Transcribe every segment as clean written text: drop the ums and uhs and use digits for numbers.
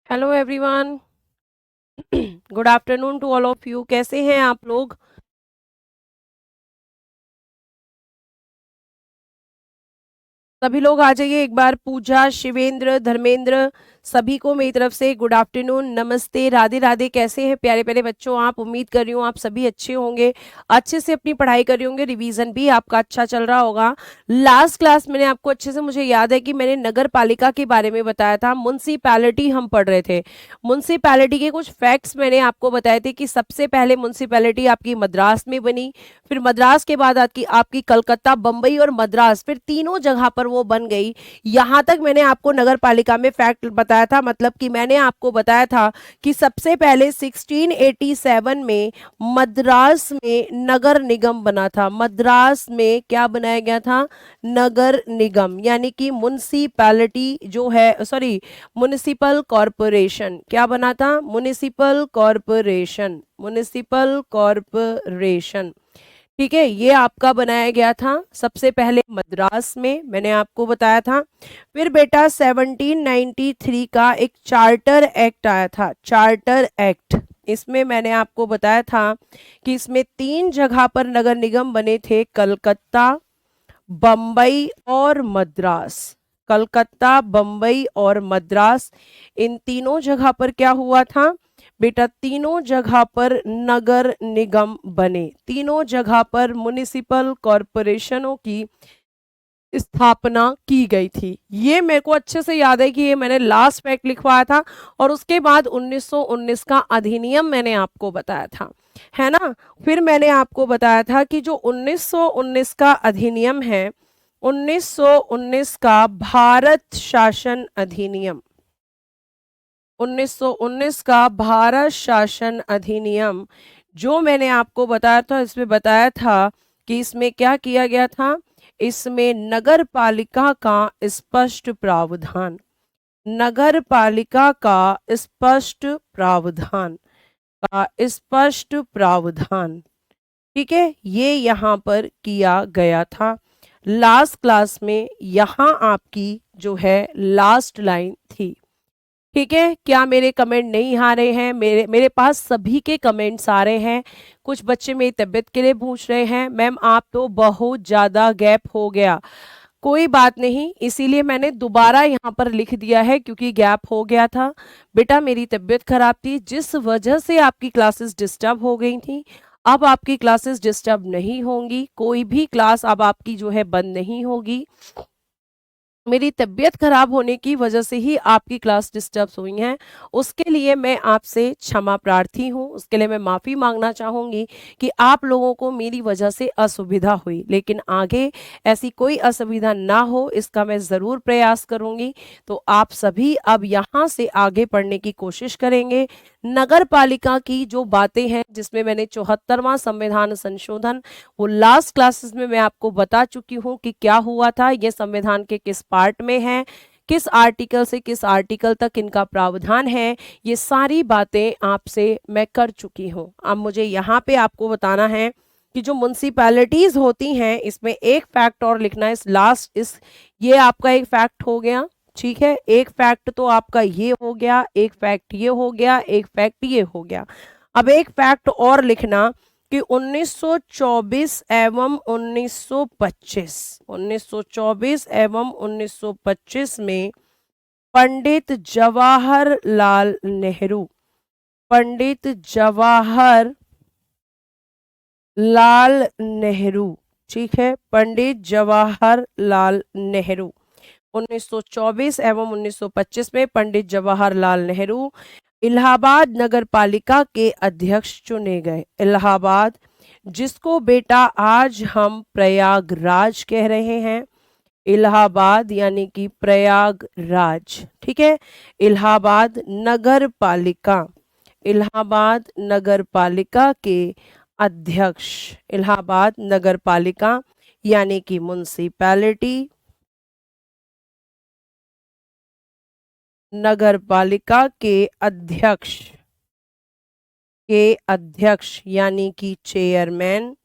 Hello everyone. Good afternoon to all of you. कैसे हैं आप लोग? सभी लोग आ जाइए एक बार। पूजा, शिवेंद्र, धर्मेंद्र, सभी को मेरी तरफ से गुड आफ्टरनून, नमस्ते, राधे राधे। कैसे हैं प्यारे प्यारे बच्चों आप? उम्मीद कर रही हूँ आप सभी अच्छे होंगे, अच्छे से अपनी पढ़ाई कर रहे होंगे, रिवीजन भी आपका अच्छा चल रहा होगा। लास्ट क्लास मैंने आपको अच्छे से, मुझे याद है कि मैंने नगर पालिका के बारे में बताया था, म्युनिसिपैलिटी हम पढ़ रहे थे। म्युनिसिपैलिटी के कुछ फैक्ट्स मैंने आपको बताए थे कि सबसे पहले म्युनिसिपैलिटी आपकी मद्रास में बनी, फिर मद्रास के बाद आपकी आपकी कलकत्ता, बंबई और मद्रास, फिर तीनों जगह पर वो बन गई। यहां तक मैंने आपको नगर पालिका में फैक्ट बताया था, मतलब कि मैंने आपको बताया था कि सबसे पहले 1687 में मद्रास में नगर निगम बना था। मद्रास में क्या बनाया गया था? नगर निगम, यानी कि म्युनिसिपैलिटी जो है, सॉरी, म्युनिसिपल कॉरपोरेशन। क्या बना था? Municipal corporation, municipal corporation. ठीक है, ये आपका बनाया गया था सबसे पहले मद्रास में, मैंने आपको बताया था। फिर बेटा 1793 का एक चार्टर एक्ट आया था, चार्टर एक्ट। इसमें मैंने आपको बताया था कि इसमें तीन जगह पर नगर निगम बने थे, कलकत्ता, बम्बई और मद्रास। कलकत्ता, बम्बई और मद्रास, इन तीनों जगह पर क्या हुआ था बेटा? तीनों जगह पर नगर निगम बने, तीनों जगह पर म्युनिसिपल कॉरपोरेशनों की स्थापना की गई थी। ये मेरे को अच्छे से याद है कि ये मैंने लास्ट फैक्ट लिखवाया था। और उसके बाद 1919 का अधिनियम मैंने आपको बताया था, है ना? फिर मैंने आपको बताया था कि जो 1919 का अधिनियम है, 1919 का भारत शासन अधिनियम, 1919 का भारत शासन अधिनियम, जो मैंने आपको बताया था, इसमें बताया था कि इसमें क्या किया गया था? इसमें नगर पालिका का स्पष्ट प्रावधान, नगर पालिका का स्पष्ट प्रावधान, का स्पष्ट प्रावधान, ठीक है, ये यहाँ पर किया गया था। लास्ट क्लास में यहाँ आपकी जो है लास्ट लाइन थी। ठीक है, क्या मेरे कमेंट नहीं आ रहे हैं? मेरे मेरे पास सभी के कमेंट्स आ रहे हैं। कुछ बच्चे मेरी तबीयत के लिए पूछ रहे हैं, मैम आप तो बहुत ज़्यादा गैप हो गया। कोई बात नहीं, इसीलिए मैंने दोबारा यहाँ पर लिख दिया है, क्योंकि गैप हो गया था। बेटा मेरी तबीयत खराब थी, जिस वजह से आपकी क्लासेस डिस्टर्ब हो गई थी। अब आपकी क्लासेस डिस्टर्ब नहीं होंगी, कोई भी क्लास अब आपकी जो है बंद नहीं होगी। मेरी तबीयत खराब होने की वजह से ही आपकी क्लास डिस्टर्ब हुई हैं, उसके लिए मैं आपसे क्षमा प्रार्थी हूँ, उसके लिए मैं माफ़ी मांगना चाहूँगी कि आप लोगों को मेरी वजह से असुविधा हुई, लेकिन आगे ऐसी कोई असुविधा ना हो इसका मैं ज़रूर प्रयास करूँगी। तो आप सभी अब यहाँ से आगे पढ़ने की कोशिश करेंगे। नगर पालिका की जो बातें हैं, जिसमें मैंने 74वां संविधान संशोधन, वो लास्ट क्लासेस में मैं आपको बता चुकी हूँ कि क्या हुआ था, ये संविधान के किस पार्ट में है, किस आर्टिकल से किस आर्टिकल तक इनका प्रावधान है, ये सारी बातें आपसे मैं कर चुकी हूँ। अब मुझे यहाँ पे आपको बताना है कि जो म्युनिसिपैलिटीज होती हैं, इसमें एक फैक्ट और लिखना है। इस लास्ट इस ये आपका एक फैक्ट हो गया, ठीक है, एक फैक्ट तो आपका ये हो गया, एक फैक्ट ये हो गया, एक फैक्ट ये हो गया। अब एक फैक्ट और लिखना कि 1924 एवं 1925, 1924 एवं 1925 में पंडित जवाहरलाल नेहरू, पंडित जवाहर लाल नेहरू, ठीक है, पंडित जवाहरलाल नेहरू, 1924 एवं 1925 में पंडित जवाहरलाल नेहरू इलाहाबाद नगर पालिका के अध्यक्ष चुने गए। इलाहाबाद, जिसको बेटा आज हम प्रयागराज कह रहे हैं, इलाहाबाद यानी कि प्रयागराज, ठीक है। इलाहाबाद नगर पालिका, इलाहाबाद नगर पालिका के अध्यक्ष, इलाहाबाद नगर पालिका यानी कि म्युनिसिपैलिटी, नगर पालिका के अध्यक्ष यानी कि चेयरमैन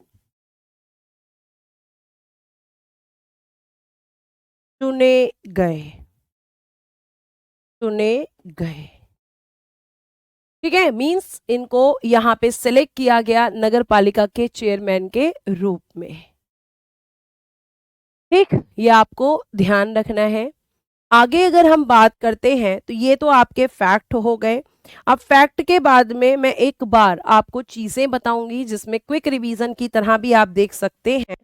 चुने गए, चुने गए। ठीक है, मींस इनको यहाँ पे सिलेक्ट किया गया नगर पालिका के चेयरमैन के रूप में। ठीक, ये आपको ध्यान रखना है। आगे अगर हम बात करते हैं तो ये तो आपके फैक्ट हो गए। अब फैक्ट के बाद में मैं एक बार आपको चीजें बताऊंगी जिसमें क्विक रिवीजन की तरह भी आप देख सकते हैं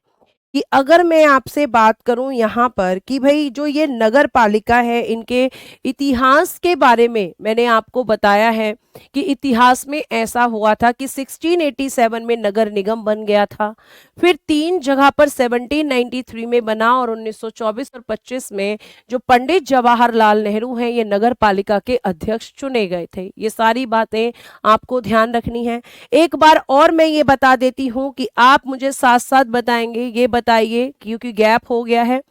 कि अगर मैं आपसे बात करूं यहाँ पर कि भाई जो ये नगर पालिका है इनके इतिहास के बारे में मैंने आपको बताया है कि इतिहास में ऐसा हुआ था कि 1687 में नगर निगम बन गया था, फिर 3 जगह पर 1793 में बना और 1924 और 25 में जो पंडित जवाहरलाल नेहरू हैं ये नगर पालिका के अध्यक्ष चुने गए थे। ये सारी बातें आपको ध्यान रखनी है। एक बार और मैं ये बता देती हूँ कि आप मुझे साथ साथ बताएंगे, ये बताइए क्योंकि गैप हो गया है,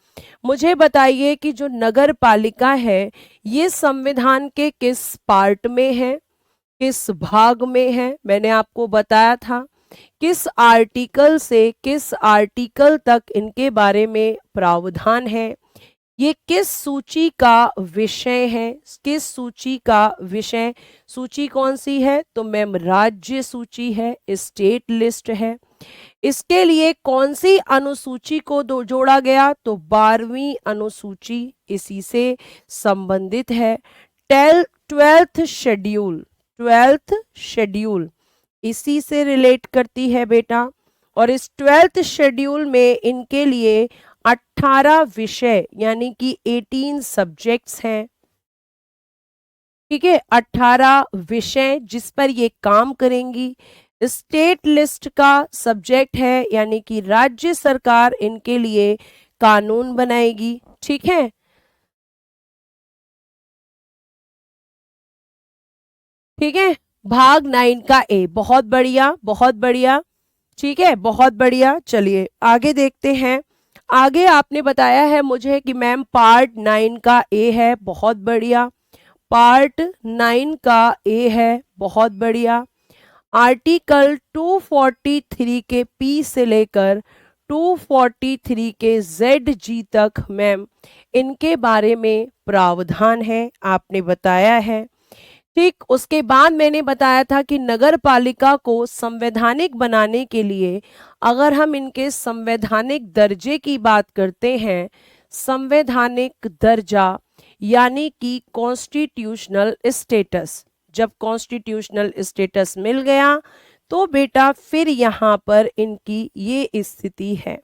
मुझे बताइए कि जो नगर पालिका है ये संविधान के किस पार्ट में है, किस भाग में है। मैंने आपको बताया था किस आर्टिकल से किस आर्टिकल तक इनके बारे में प्रावधान है, ये किस सूची का विषय है, किस सूची का विषय, सूची कौन सी है तो मैम राज्य सूची है, स्टेट लिस्ट है। इसके लिए कौन सी अनुसूची को जोड़ा गया तो 12वीं अनुसूची इसी से संबंधित है। 12th शेड्यूल, 12th शेड्यूल इसी से रिलेट करती है बेटा। और इस 12th शेड्यूल में इनके लिए 18 विषय यानी कि 18 सब्जेक्ट्स हैं। ठीक है, 18 विषय जिस पर ये काम करेंगी। स्टेट लिस्ट का सब्जेक्ट है यानी कि राज्य सरकार इनके लिए कानून बनाएगी। ठीक है, ठीक है, भाग 9 का ए, बहुत बढ़िया बहुत बढ़िया। ठीक है, बहुत बढ़िया। चलिए आगे देखते हैं। आगे आपने बताया है मुझे कि मैम पार्ट 9 का ए है, बहुत बढ़िया। पार्ट 9 का ए है, बहुत बढ़िया। आर्टिकल 243 के पी से लेकर 243 के जेड जी तक मैम इनके बारे में प्रावधान है, आपने बताया है। ठीक, उसके बाद मैंने बताया था कि नगर पालिका को संवैधानिक बनाने के लिए अगर हम इनके संवैधानिक दर्जे की बात करते हैं, संवैधानिक दर्जा यानी कि कॉन्स्टिट्यूशनल स्टेटस, जब कॉन्स्टिट्यूशनल स्टेटस मिल गया तो बेटा फिर यहाँ पर इनकी ये स्थिति है।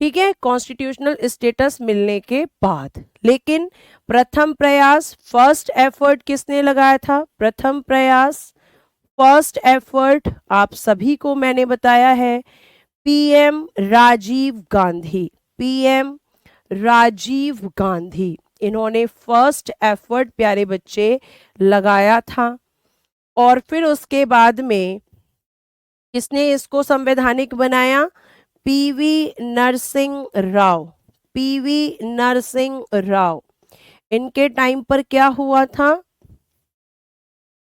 ठीक है, कॉन्स्टिट्यूशनल स्टेटस मिलने के बाद। लेकिन प्रथम प्रयास, फर्स्ट एफर्ट किसने लगाया था, प्रथम प्रयास, फर्स्ट एफर्ट आप सभी को मैंने बताया है पीएम राजीव गांधी, पीएम राजीव गांधी इन्होंने फर्स्ट एफर्ट प्यारे बच्चे लगाया था। और फिर उसके बाद में किसने इसको संवैधानिक बनाया, पीवी नरसिंह राव, पीवी नरसिंह राव। इनके टाइम पर क्या हुआ था,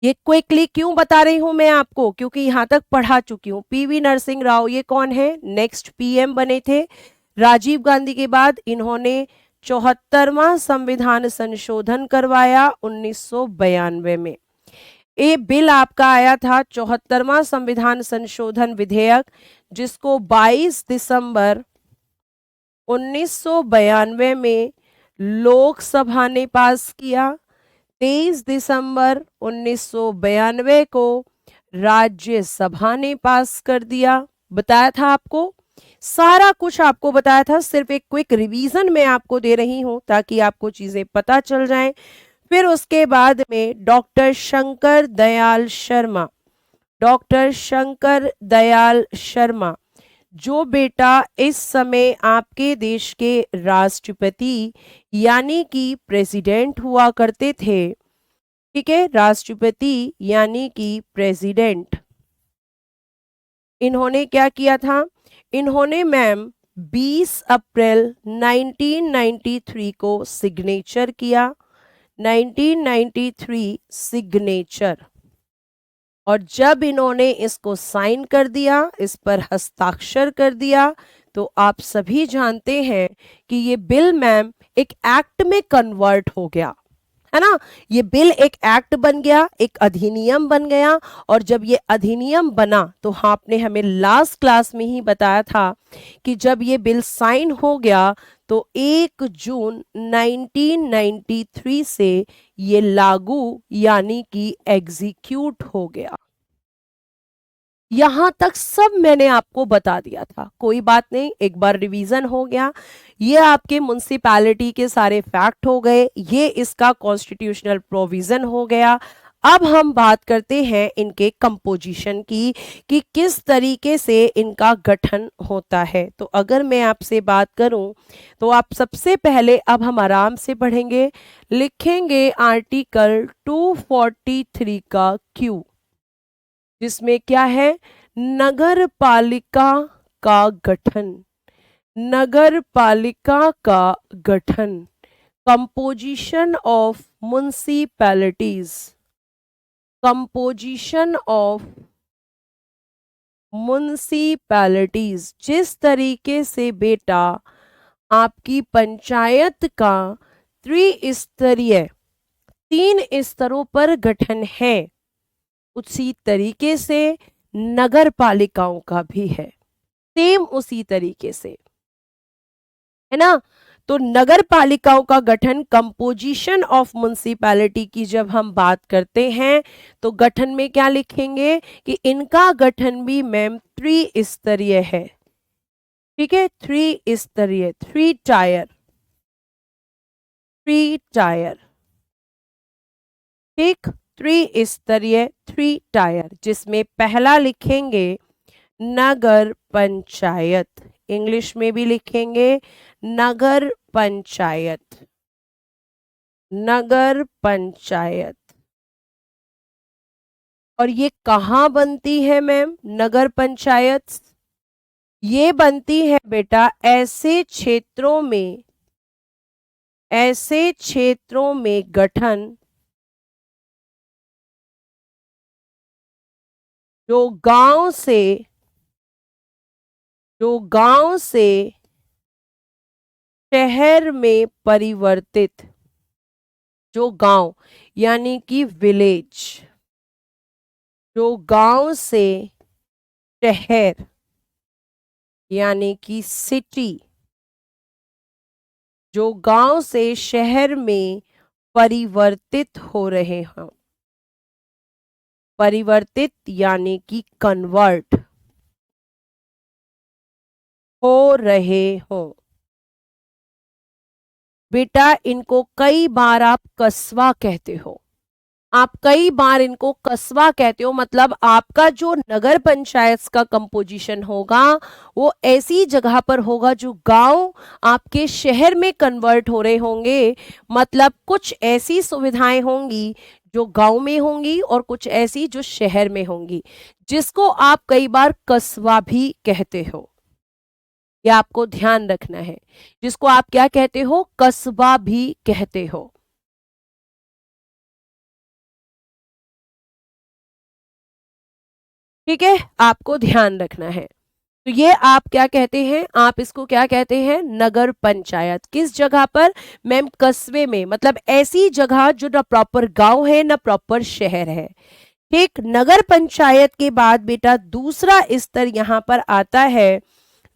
ये क्विकली क्यों बता रही हूं मैं आपको क्योंकि यहां तक पढ़ा चुकी हूं। पीवी नरसिंह राव ये कौन है, नेक्स्ट पीएम बने थे राजीव गांधी के बाद। इन्होंने 74वां संविधान संशोधन करवाया 1992 में। ये बिल आपका आया था 74वां संविधान संशोधन विधेयक जिसको 22 दिसंबर 1992 में लोकसभा ने पास किया। 23 दिसंबर 1992 को राज्यसभा ने पास कर दिया। बताया था आपको, सारा कुछ आपको बताया था, सिर्फ एक क्विक रिवीजन मैं आपको दे रही हूं ताकि आपको चीजें पता चल जाएं। फिर उसके बाद में डॉक्टर शंकर दयाल शर्मा, डॉक्टर शंकर दयाल शर्मा जो बेटा इस समय आपके देश के राष्ट्रपति यानी कि प्रेसिडेंट हुआ करते थे। ठीक है, राष्ट्रपति यानी कि प्रेसिडेंट। इन्होंने क्या किया था, इन्होंने मैम 20 अप्रैल 1993 को सिग्नेचर किया, 1993 सिग्नेचर। और जब इन्होंने इसको साइन कर दिया, इस पर हस्ताक्षर कर दिया, तो आप सभी जानते हैं कि ये बिल मैम एक एक्ट में कन्वर्ट हो गया। है ना। ये बिल एक एक्ट बन गया, एक अधिनियम बन गया, और जब ये अधिनियम बना तो आपने हमें लास्ट क्लास में ही बताया था कि जब ये बिल साइन हो गया तो 1 जून 1993 से ये लागू यानी कि एग्जीक्यूट हो गया। यहां तक सब मैंने आपको बता दिया था, कोई बात नहीं, एक बार रिवीजन हो गया। ये आपके म्युनिसिपैलिटी के सारे फैक्ट हो गए, ये इसका कॉन्स्टिट्यूशनल प्रोविजन हो गया। अब हम बात करते हैं इनके कंपोजिशन की कि किस तरीके से इनका गठन होता है। तो अगर मैं आपसे बात करूं तो आप सबसे पहले अब हम आराम से पढ़ेंगे, लिखेंगे आर्टिकल 243 का क्यू, जिसमें क्या है, नगर पालिका का गठन, नगर पालिका का गठन, composition of municipalities, composition of municipalities. जिस तरीके से बेटा आपकी पंचायत का त्रिस्तरीय, 3 स्तरों पर गठन है, उसी तरीके से नगर पालिकाओं का भी है, सेम उसी तरीके से, है ना। तो नगर पालिकाओं का गठन, कंपोजिशन ऑफ म्युनिसिपैलिटी की जब हम बात करते हैं तो गठन में क्या लिखेंगे कि इनका गठन भी मैम त्रिस्तरीय है, ठीक है, 3 स्तरीय, 3 टायर, 3 टायर, ठीक, त्रिस्तरीय, 3 टायर, जिसमें पहला लिखेंगे नगर पंचायत, इंग्लिश में भी लिखेंगे नगर पंचायत, नगर पंचायत। और ये कहाँ बनती है मैम नगर पंचायत? ये बनती है बेटा ऐसे क्षेत्रों में, ऐसे क्षेत्रों में गठन जो गांव से, जो गांव से शहर में परिवर्तित, जो गांव यानी कि विलेज, जो गांव से शहर यानी कि सिटी, जो गांव से शहर में परिवर्तित हो रहे हों, परिवर्तित यानी कि कन्वर्ट हो रहे हों, बेटा इनको कई बार आप कस्बा कहते हो, आप कई बार इनको कस्बा कहते हो। मतलब आपका जो नगर पंचायत का कंपोजिशन होगा वो ऐसी जगह पर होगा जो गांव आपके शहर में कन्वर्ट हो रहे होंगे। मतलब कुछ ऐसी सुविधाएं होंगी जो गांव में होंगी और कुछ ऐसी जो शहर में होंगी, जिसको आप कई बार कस्बा भी कहते हो। यह आपको ध्यान रखना है, जिसको आप क्या कहते हो, कस्बा भी कहते हो। ठीक है, आपको ध्यान रखना है। तो ये आप क्या कहते हैं, आप इसको क्या कहते हैं, नगर पंचायत। किस जगह पर मैम, कस्बे में, मतलब ऐसी जगह जो ना प्रॉपर गांव है ना प्रॉपर शहर है। ठीक, नगर पंचायत के बाद बेटा दूसरा स्तर यहां पर आता है,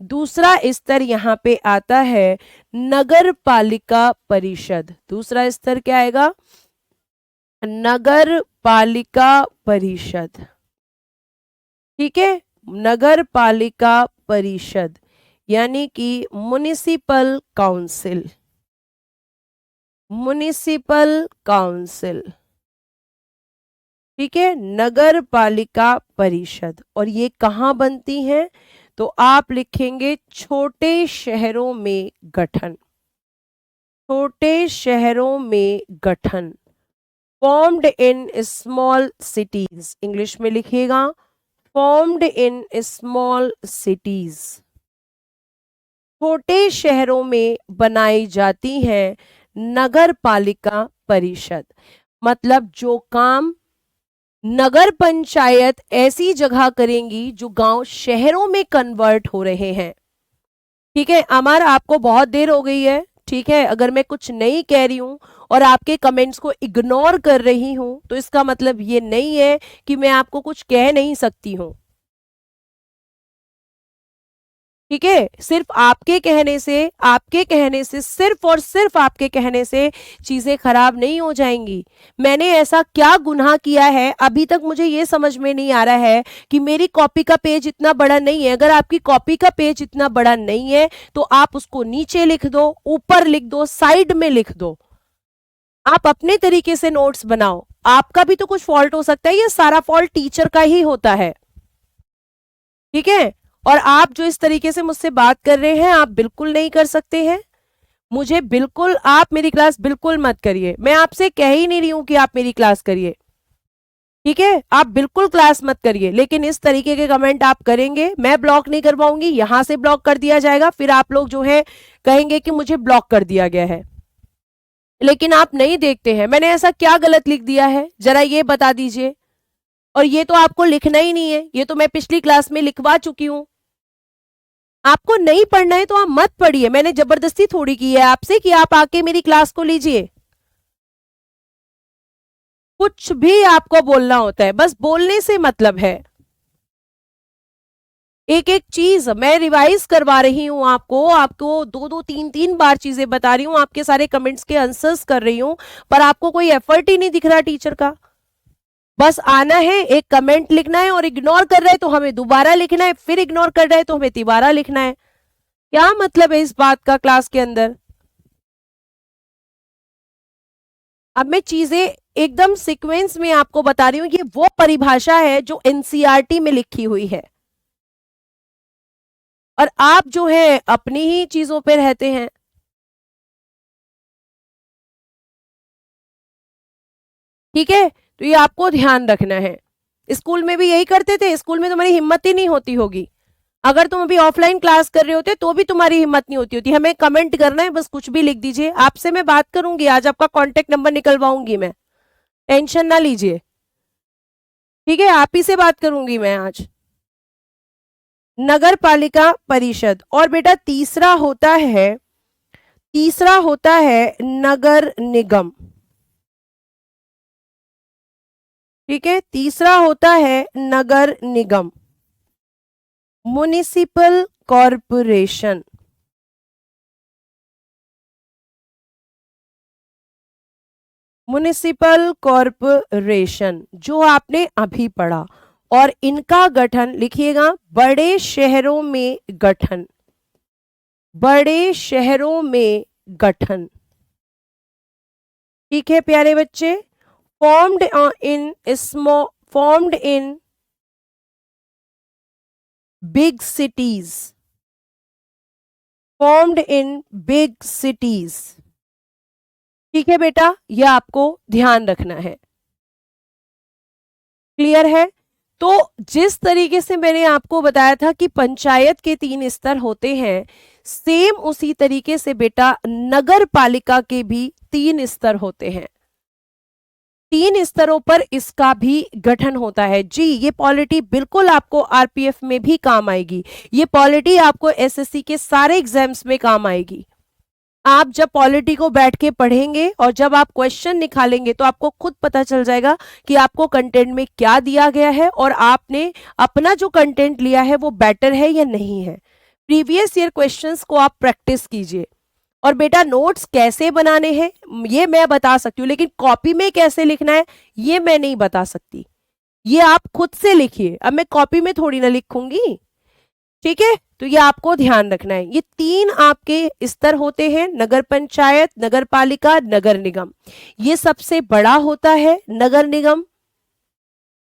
दूसरा स्तर यहां पे आता है नगर पालिका परिषद। दूसरा स्तर क्या आएगा, नगर पालिका परिषद। ठीक है, नगर पालिका परिषद यानी कि म्युनिसिपल काउंसिल, म्युनिसिपल काउंसिल। ठीक है, नगर पालिका परिषद। और ये कहाँ बनती हैं, तो आप लिखेंगे छोटे शहरों में गठन, छोटे शहरों में गठन, formed in small cities, English में लिखिएगा फॉर्म्ड इन स्मॉल सिटीज। छोटे शहरों में बनाई जाती है नगर पालिका परिषद। मतलब जो काम नगर पंचायत ऐसी जगह करेंगी जो गांव शहरों में कन्वर्ट हो रहे हैं। ठीक है, अमर आपको बहुत देर हो गई है, ठीक है, अगर मैं कुछ नहीं कह रही हूं और आपके कमेंट्स को इग्नोर कर रही हूं, तो इसका मतलब ये नहीं है कि मैं आपको कुछ कह नहीं सकती हूं। ठीक है, सिर्फ आपके कहने से, सिर्फ और सिर्फ आपके कहने से चीजें खराब नहीं हो जाएंगी। मैंने ऐसा क्या गुनाह किया है अभी तक मुझे ये समझ में नहीं आ रहा है कि मेरी कॉपी का पेज इतना बड़ा नहीं है। अगर आपकी कॉपी का पेज इतना बड़ा नहीं है तो आप उसको नीचे लिख दो, ऊपर लिख दो, साइड में लिख दो। आप अपने तरीके से नोट्स बनाओ। आपका भी तो कुछ फॉल्ट हो सकता है, ये सारा फॉल्ट टीचर का ही होता है। ठीक है, और आप जो इस तरीके से मुझसे बात कर रहे हैं आप बिल्कुल नहीं कर सकते हैं। मुझे बिल्कुल, आप मेरी क्लास बिल्कुल मत करिए। मैं आपसे कह ही नहीं रही हूं कि आप मेरी क्लास करिए। ठीक है, आप बिल्कुल क्लास मत करिए, लेकिन इस तरीके के कमेंट आप करेंगे मैं ब्लॉक नहीं कर पाऊंगी, यहां से ब्लॉक कर दिया जाएगा, फिर आप लोग जो है कहेंगे कि मुझे ब्लॉक कर दिया गया है। लेकिन आप नहीं देखते हैं मैंने ऐसा क्या गलत लिख दिया है, जरा ये बता दीजिए। और ये तो आपको लिखना ही नहीं है, ये तो मैं पिछली क्लास में लिखवा चुकी हूं। आपको नहीं पढ़ना है तो आप मत पढ़िए। मैंने जबरदस्ती थोड़ी की है आपसे कि आप आके मेरी क्लास को लीजिए। कुछ भी आपको बोलना होता है, बस बोलने से मतलब है। एक एक चीज मैं रिवाइज करवा रही हूं आपको दो दो तीन तीन बार चीजें बता रही हूं, आपके सारे कमेंट्स के आंसर्स कर रही हूं, पर आपको कोई एफर्ट ही नहीं दिख रहा टीचर का। बस आना है, एक कमेंट लिखना है, और इग्नोर कर रहे हैं तो हमें दोबारा लिखना है, फिर इग्नोर कर रहे हैं तो हमें तिबारा लिखना है। क्या मतलब है इस बात का क्लास के अंदर? अब मैं चीजें एकदम सीक्वेंस में आपको बता रही हूं। ये वो परिभाषा है जो एनसीईआरटी में लिखी हुई है, और आप जो है अपनी ही चीजों पे रहते हैं। ठीक है, तो ये आपको ध्यान रखना है। स्कूल में भी यही करते थे, स्कूल में तुम्हारी हिम्मत ही नहीं होती होगी। अगर तुम अभी ऑफलाइन क्लास कर रहे होते तो भी तुम्हारी हिम्मत नहीं होती होती। हमें कमेंट करना है, बस कुछ भी लिख दीजिए। आपसे मैं बात करूंगी आज, आपका कांटेक्ट नंबर निकलवाऊंगी मैं, टेंशन ना लीजिए। ठीक है, आप ही से बात करूंगी मैं आज। नगर पालिका परिषद, और बेटा तीसरा होता है नगर निगम। ठीक है, तीसरा होता है नगर निगम, म्युनिसिपल कॉरपोरेशन। म्युनिसिपल कॉरपोरेशन जो आपने अभी पढ़ा, और इनका गठन लिखिएगा बड़े शहरों में गठन, बड़े शहरों में गठन। ठीक है प्यारे बच्चे, formed in big cities, formed in big cities. ठीक है बेटा, यह आपको ध्यान रखना है। क्लियर है? तो जिस तरीके से मैंने आपको बताया था कि पंचायत के 3 स्तर होते हैं, सेम उसी तरीके से बेटा नगर पालिका के भी 3 स्तर होते हैं। 3 स्तरों पर इसका भी गठन होता है। जी, ये पॉलिटी बिल्कुल आपको आरपीएफ में भी काम आएगी, ये पॉलिटी आपको एसएससी के सारे एग्जाम्स में काम आएगी। आप जब पॉलिटी को बैठ के पढ़ेंगे और जब आप क्वेश्चन निकालेंगे तो आपको खुद पता चल जाएगा कि आपको कंटेंट में क्या दिया गया है, और आपने अपना जो कंटेंट लिया है वो बेटर है या नहीं है। प्रीवियस ईयर क्वेश्चंस को आप प्रैक्टिस कीजिए। और बेटा नोट्स कैसे बनाने हैं ये मैं बता सकती हूँ, लेकिन कॉपी में कैसे लिखना है ये मैं नहीं बता सकती। ये आप खुद से लिखिए, अब मैं कॉपी में थोड़ी ना लिखूंगी। ठीक है, तो ये आपको ध्यान रखना है। ये 3 आपके स्तर होते हैं, नगर पंचायत, नगर पालिका, नगर निगम। ये सबसे बड़ा होता है नगर निगम।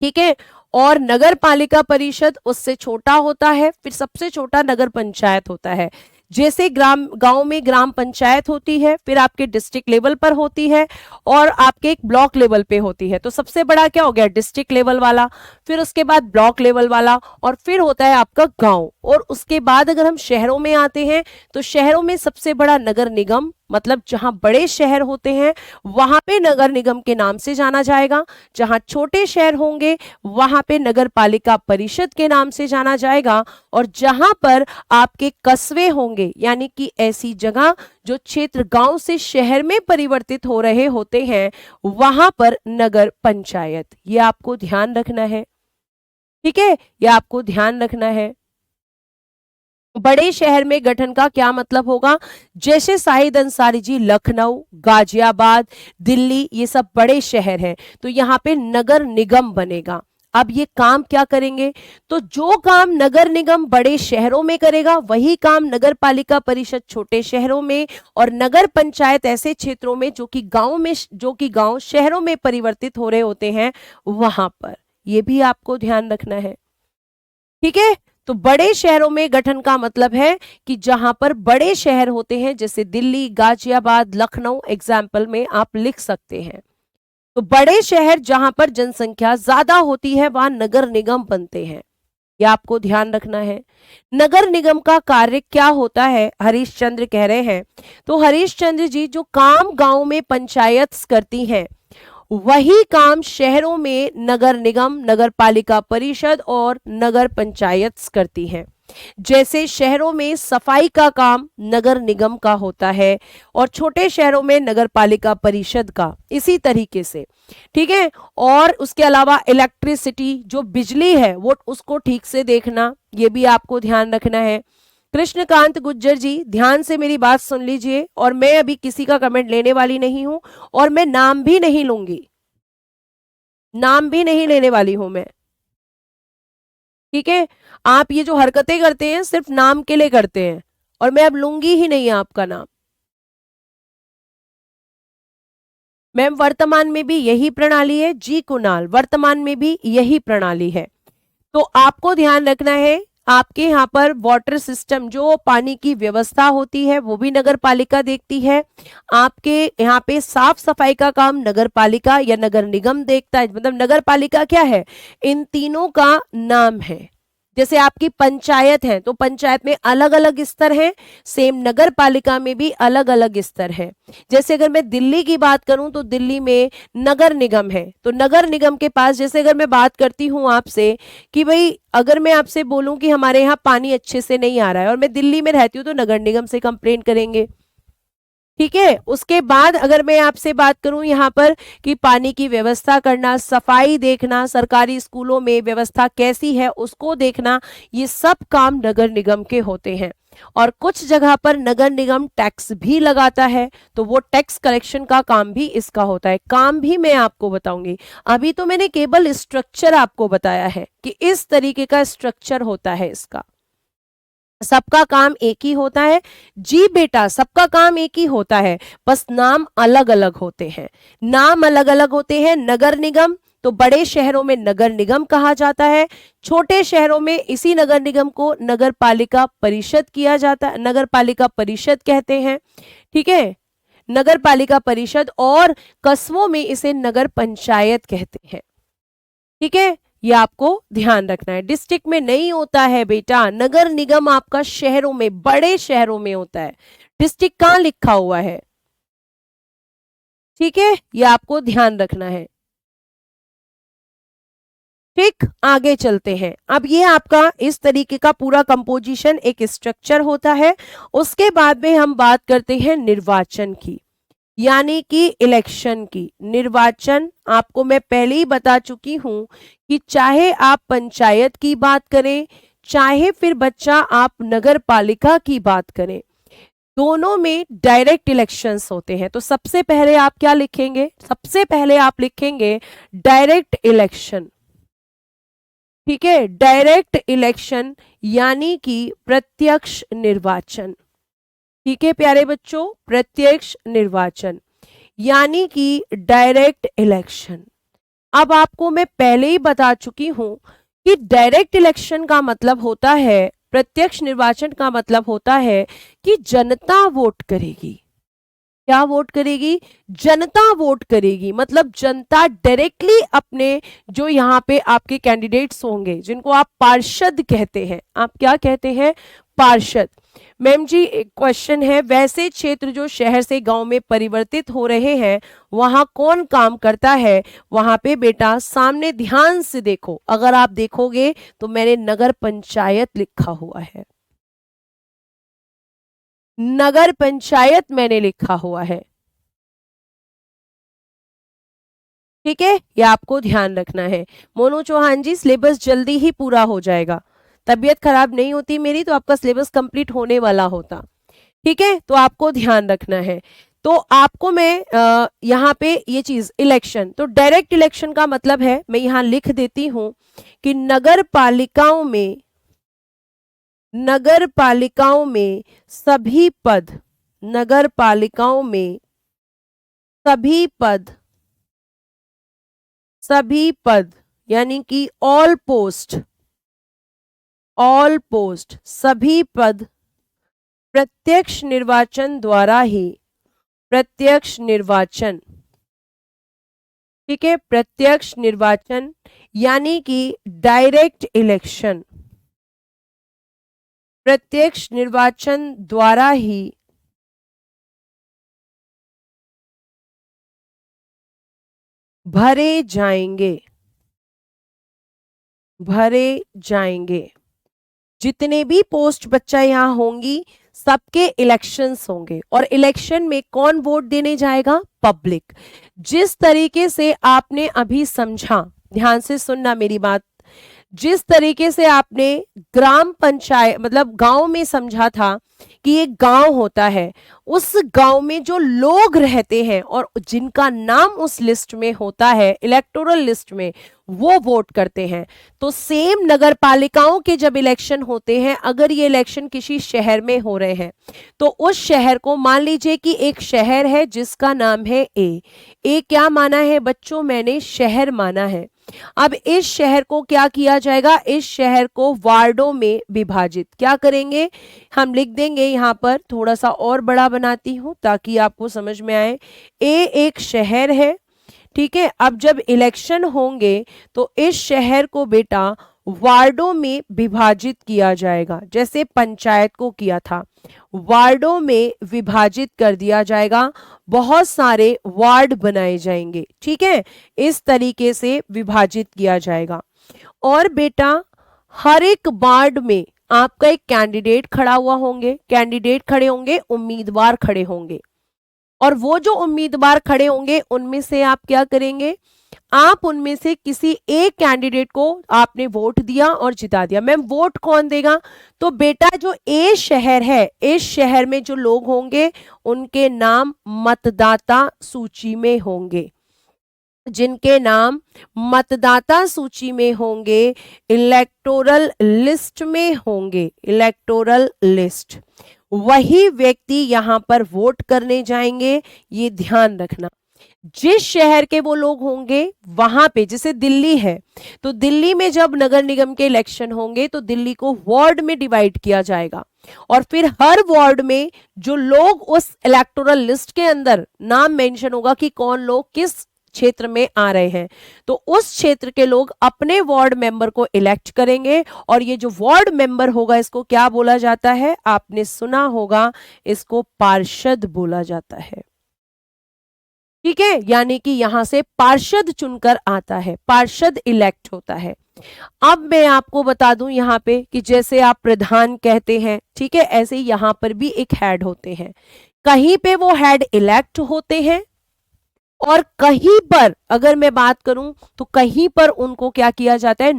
ठीक है, और नगर पालिका परिषद उससे छोटा होता है, फिर सबसे छोटा नगर पंचायत होता है। जैसे गांव में ग्राम पंचायत होती है, फिर आपके डिस्ट्रिक्ट लेवल पर होती है, और आपके एक ब्लॉक लेवल पे होती है। तो सबसे बड़ा क्या हो गया? डिस्ट्रिक्ट लेवल वाला, फिर उसके बाद ब्लॉक लेवल वाला, और फिर होता है आपका गांव। और उसके बाद अगर हम शहरों में आते हैं तो शहरों में सबसे बड़ा नगर निगम, मतलब जहां बड़े शहर होते हैं वहां पे नगर निगम के नाम से जाना जाएगा, जहां छोटे शहर होंगे वहां पे नगर पालिका परिषद के नाम से जाना जाएगा, और जहां पर आपके कस्बे होंगे यानी कि ऐसी जगह जो क्षेत्र गांव से शहर में परिवर्तित हो रहे होते हैं वहां पर नगर पंचायत। ये आपको ध्यान रखना है, ठीक है, ये आपको ध्यान रखना है। बड़े शहर में गठन का क्या मतलब होगा, जैसे शाहिद अंसारी जी लखनऊ, गाजियाबाद, दिल्ली, ये सब बड़े शहर हैं, तो यहाँ पे नगर निगम बनेगा। अब ये काम क्या करेंगे, तो जो काम नगर निगम बड़े शहरों में करेगा वही काम नगर पालिका परिषद छोटे शहरों में, और नगर पंचायत ऐसे क्षेत्रों में जो कि गांव शहरों में परिवर्तित हो रहे होते हैं वहां पर। ये भी आपको ध्यान रखना है, ठीक है। तो बड़े शहरों में गठन का मतलब है कि जहां पर बड़े शहर होते हैं, जैसे दिल्ली, गाजियाबाद, लखनऊ एग्जाम्पल में आप लिख सकते हैं। तो बड़े शहर जहां पर जनसंख्या ज्यादा होती है वहां नगर निगम बनते हैं, यह आपको ध्यान रखना है। नगर निगम का कार्य क्या होता है, हरीश चंद्र कह रहे हैं, तो हरीश चंद्र जी जो काम गांव में पंचायत करती हैं वही काम शहरों में नगर निगम, नगर पालिका परिषद और नगर पंचायत करती हैं। जैसे शहरों में सफाई का काम नगर निगम का होता है और छोटे शहरों में नगर पालिका परिषद का, इसी तरीके से, ठीक है। और उसके अलावा इलेक्ट्रिसिटी जो बिजली है वो उसको ठीक से देखना, ये भी आपको ध्यान रखना है। कृष्णकांत गुज्जर जी ध्यान से मेरी बात सुन लीजिए, और मैं अभी किसी का कमेंट लेने वाली नहीं हूं और मैं नाम भी नहीं लूंगी, नाम भी नहीं लेने वाली हूं मैं, ठीक है। आप ये जो हरकतें करते हैं सिर्फ नाम के लिए करते हैं, और मैं अब लूंगी ही नहीं आपका नाम। मैम वर्तमान में भी यही प्रणाली है, जी कुणाल वर्तमान में भी यही प्रणाली है। तो आपको ध्यान रखना है, आपके यहाँ पर वाटर सिस्टम जो पानी की व्यवस्था होती है वो भी नगर पालिका देखती है। आपके यहाँ पे साफ सफाई का काम नगर पालिका या नगर निगम देखता है, मतलब नगर पालिका क्या है, इन तीनों का नाम है। जैसे आपकी पंचायत है तो पंचायत में अलग अलग स्तर हैं, सेम नगर पालिका में भी अलग अलग स्तर है। जैसे अगर मैं दिल्ली की बात करूं तो दिल्ली में नगर निगम है, तो नगर निगम के पास, जैसे अगर मैं बात करती हूं आपसे कि भाई अगर मैं आपसे बोलूं कि हमारे यहाँ पानी अच्छे से नहीं आ रहा है और मैं दिल्ली में रहती हूँ, तो नगर निगम से कंप्लेंट करेंगे, ठीक है। उसके बाद अगर मैं आपसे बात करूं यहाँ पर कि पानी की व्यवस्था करना, सफाई देखना, सरकारी स्कूलों में व्यवस्था कैसी है उसको देखना, ये सब काम नगर निगम के होते हैं। और कुछ जगह पर नगर निगम टैक्स भी लगाता है, तो वो टैक्स कलेक्शन का काम भी इसका होता है। काम भी मैं आपको बताऊंगी, अभी तो मैंने केवल स्ट्रक्चर आपको बताया है कि इस तरीके का स्ट्रक्चर होता है इसका। सबका काम एक ही होता है जी बेटा, सबका काम एक ही होता है, बस नाम अलग अलग होते हैं। नाम अलग अलग होते हैं। नगर निगम तो बड़े शहरों में नगर निगम कहा जाता है, छोटे शहरों में इसी नगर निगम को नगर पालिका परिषद किया जाता है, नगर पालिका परिषद कहते हैं, ठीक है, नगर पालिका परिषद। और कस्बों में इसे नगर पंचायत कहते हैं, ठीक है। ये आपको ध्यान रखना है। डिस्ट्रिक्ट में नहीं होता है बेटा, नगर निगम आपका शहरों में, बड़े शहरों में होता है। डिस्ट्रिक्ट कहां लिखा हुआ है, ठीक है, ये आपको ध्यान रखना है। ठीक, आगे चलते हैं। अब ये आपका इस तरीके का पूरा कंपोजिशन एक स्ट्रक्चर होता है। उसके बाद में हम बात करते हैं निर्वाचन की, यानी कि इलेक्शन की। निर्वाचन आपको मैं पहले ही बता चुकी हूं कि चाहे आप पंचायत की बात करें, चाहे फिर बच्चा आप नगर पालिका की बात करें, दोनों में डायरेक्ट इलेक्शंस होते हैं। तो सबसे पहले आप क्या लिखेंगे, सबसे पहले आप लिखेंगे डायरेक्ट इलेक्शन, ठीक है, डायरेक्ट इलेक्शन यानी कि प्रत्यक्ष निर्वाचन, ठीक है प्यारे बच्चों, प्रत्यक्ष निर्वाचन यानी कि डायरेक्ट इलेक्शन। अब आपको मैं पहले ही बता चुकी हूं कि डायरेक्ट इलेक्शन का मतलब होता है, प्रत्यक्ष निर्वाचन का मतलब होता है कि जनता वोट करेगी। क्या वोट करेगी, जनता वोट करेगी, मतलब जनता डायरेक्टली अपने जो यहाँ पे आपके कैंडिडेट्स होंगे जिनको आप पार्षद कहते हैं, आप क्या कहते हैं, पार्षद, मैम जी एक क्वेश्चन है, वैसे क्षेत्र जो शहर से गांव में परिवर्तित हो रहे हैं वहां कौन काम करता है? वहां पे बेटा सामने ध्यान से देखो, अगर आप देखोगे तो मैंने नगर पंचायत लिखा हुआ है, नगर पंचायत मैंने लिखा हुआ है। ठीक है, ये आपको ध्यान रखना है। मोनू चौहान जी सिलेबस जल्दी ही पूरा हो जाएगा, तबीयत खराब नहीं होती मेरी तो आपका सिलेबस कंप्लीट होने वाला होता। ठीक है, तो आपको ध्यान रखना है। तो आपको मैं यहाँ पे ये चीज इलेक्शन, तो डायरेक्ट इलेक्शन का मतलब है, मैं यहाँ लिख देती हूं कि नगर पालिकाओं में सभी पद, नगर पालिकाओं में सभी पद यानी कि ऑल पोस्ट सभी पद प्रत्यक्ष निर्वाचन, ठीक है, प्रत्यक्ष निर्वाचन यानी कि डायरेक्ट इलेक्शन, प्रत्यक्ष निर्वाचन द्वारा ही भरे जाएंगे। जितने भी पोस्ट बच्चा यहाँ होंगी सबके इलेक्शंस होंगे, और इलेक्शन में कौन वोट देने जाएगा? पब्लिक। जिस तरीके से आपने अभी समझा, ध्यान से सुनना मेरी बात, जिस तरीके से आपने ग्राम पंचायत मतलब गांव में समझा था कि एक गांव होता है, उस गांव में जो लोग रहते हैं और जिनका नाम उस लिस्ट में होता है, इलेक्टोरल लिस्ट में, वो वोट करते हैं। तो सेम नगर पालिकाओं के जब इलेक्शन होते हैं, अगर ये इलेक्शन किसी शहर में हो रहे हैं तो उस शहर को, मान लीजिए कि एक शहर है जिसका नाम है ए क्या माना है बच्चों? मैंने शहर माना है। अब इस शहर को क्या किया जाएगा? इस शहर को वार्डों में विभाजित क्या करेंगे? हम लिख देंगे यहां पर, थोड़ा सा और बड़ा बनाती हूं ताकि आपको समझ में आए। ए एक शहर है, ठीक है। अब जब इलेक्शन होंगे तो इस शहर को बेटा वार्डों में विभाजित किया जाएगा, जैसे पंचायत को किया था, वार्डों में विभाजित कर दिया जाएगा, बहुत सारे वार्ड बनाए जाएंगे, ठीक है, इस तरीके से विभाजित किया जाएगा। और बेटा हर एक वार्ड में आपका एक कैंडिडेट खड़े होंगे, उम्मीदवार खड़े होंगे, और वो जो उम्मीदवार खड़े होंगे उनमें से आप क्या करेंगे? आप उनमें से किसी एक कैंडिडेट को आपने वोट दिया और जिता दिया। मैम वोट कौन देगा? तो बेटा जो ए शहर है, इस शहर में जो लोग होंगे उनके नाम मतदाता सूची में होंगे, जिनके नाम मतदाता सूची में होंगे, इलेक्टोरल लिस्ट में होंगे, इलेक्टोरल लिस्ट, वही व्यक्ति यहां पर वोट करने जाएंगे। ये ध्यान रखना, जिस शहर के वो लोग होंगे वहां पे, जैसे दिल्ली है तो दिल्ली में जब नगर निगम के इलेक्शन होंगे तो दिल्ली को वार्ड में डिवाइड किया जाएगा, और फिर हर वार्ड में जो लोग उस इलेक्टोरल लिस्ट के अंदर नाम मेंशन होगा कि कौन लोग किस क्षेत्र में आ रहे हैं, तो उस क्षेत्र के लोग अपने वार्ड मेंबर को इलेक्ट करेंगे, और ये जो वार्ड मेंबर होगा इसको क्या बोला जाता है? आपने सुना होगा, इसको पार्षद बोला जाता है, ठीक है। यानी कि यहां से पार्षद चुनकर आता है, पार्षद इलेक्ट होता है। अब मैं आपको बता दूं यहां पे कि जैसे आप प्रधान कहते हैं, ठीक है, ऐसे यहां पर भी एक हेड होते हैं, कहीं पे वो हेड इलेक्ट होते हैं और कहीं पर अगर मैं बात करूं तो कहीं पर उनको क्या किया जाता है?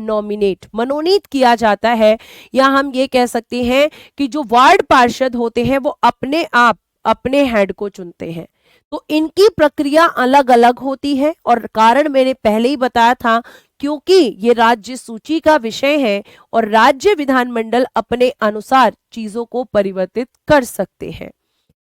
मनोनीत किया जाता है, या हम ये कह सकते हैं कि जो वार्ड पार्षद होते हैं वो अपने आप अपने हेड को चुनते हैं। तो इनकी प्रक्रिया अलग अलग होती है, और कारण मैंने पहले ही बताया था, क्योंकि ये राज्य सूची का विषय है और राज्य विधानमंडल अपने अनुसार चीजों को परिवर्तित कर सकते हैं।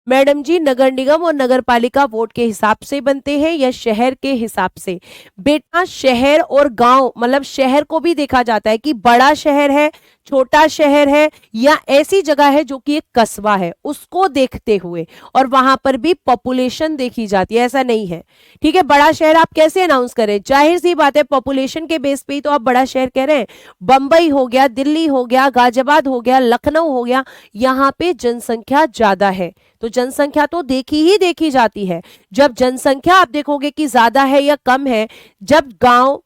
मैडम जी नगर निगम और नगर पालिका वोट के हिसाब से बनते हैं या शहर के हिसाब से? बेटा शहर और गांव, मतलब शहर को भी देखा जाता है कि बड़ा शहर है, छोटा शहर है या ऐसी जगह है जो कि एक कस्बा है, उसको देखते हुए, और वहां पर भी पॉपुलेशन देखी जाती है, ऐसा नहीं है। ठीक है, बड़ा शहर आप कैसे अनाउंस करें, जाहिर सी बात है पॉपुलेशन के बेस पे ही तो आप बड़ा शहर कह रहे हैं। बंबई हो गया, दिल्ली हो गया, गाजियाबाद हो गया, लखनऊ हो गया, यहाँ पे जनसंख्या ज्यादा है, तो जनसंख्या तो देखी जाती है। जब जनसंख्या आप देखोगे कि ज्यादा है या कम है, जब गांव,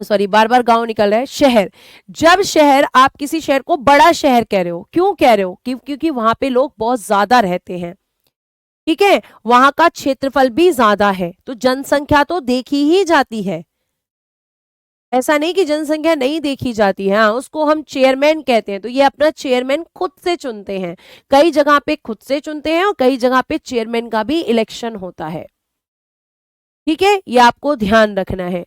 सॉरी बार बार गांव निकल रहा है, शहर, जब शहर, आप किसी शहर को बड़ा शहर कह रहे हो, क्यों कह रहे हो, क्योंकि वहां पे लोग बहुत ज्यादा रहते हैं। ठीक है, वहां का क्षेत्रफल भी ज्यादा है, तो जनसंख्या तो देखी ही जाती है, ऐसा नहीं कि जनसंख्या नहीं देखी जाती है। हाँ, उसको हम चेयरमैन कहते हैं, तो ये अपना चेयरमैन खुद से चुनते हैं, कई जगह पे खुद से चुनते हैं और कई जगह पे चेयरमैन का भी इलेक्शन होता है। ठीक है, ये आपको ध्यान रखना है।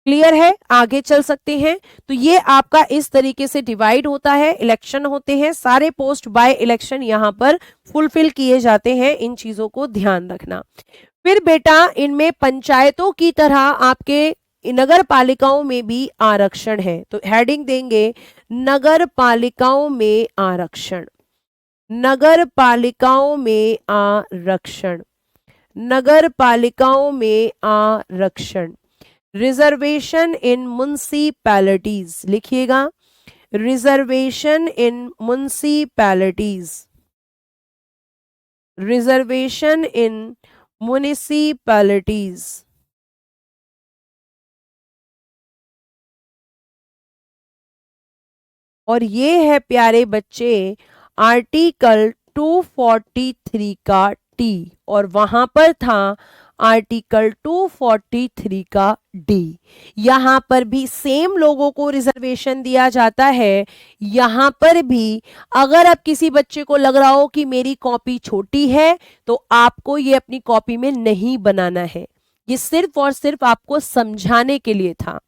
क्लियर है, आगे चल सकते हैं। तो ये आपका इस तरीके से डिवाइड होता है, इलेक्शन होते हैं, सारे पोस्ट बाय इलेक्शन यहां पर फुलफिल किए जाते हैं, इन चीजों को ध्यान रखना। फिर बेटा इनमें पंचायतों की तरह आपके नगर पालिकाओं में भी आरक्षण है, तो हेडिंग देंगे नगर पालिकाओं में आरक्षण, नगर पालिकाओं में आरक्षण, नगर पालिकाओं में आरक्षण। रिजर्वेशन इन म्युनिसिपैलिटीज लिखिएगा, रिजर्वेशन इन म्युनिसिपैलिटीज, रिजर्वेशन इन म्युनिसिपैलिटीज। और ये है प्यारे बच्चे आर्टिकल 243 का टी, और वहां पर था आर्टिकल 243 का डी। यहां पर भी सेम लोगों को रिजर्वेशन दिया जाता है। यहां पर भी अगर अब किसी बच्चे को लग रहा हो कि मेरी कॉपी छोटी है, तो आपको ये अपनी कॉपी में नहीं बनाना है, ये सिर्फ और सिर्फ आपको समझाने के लिए था।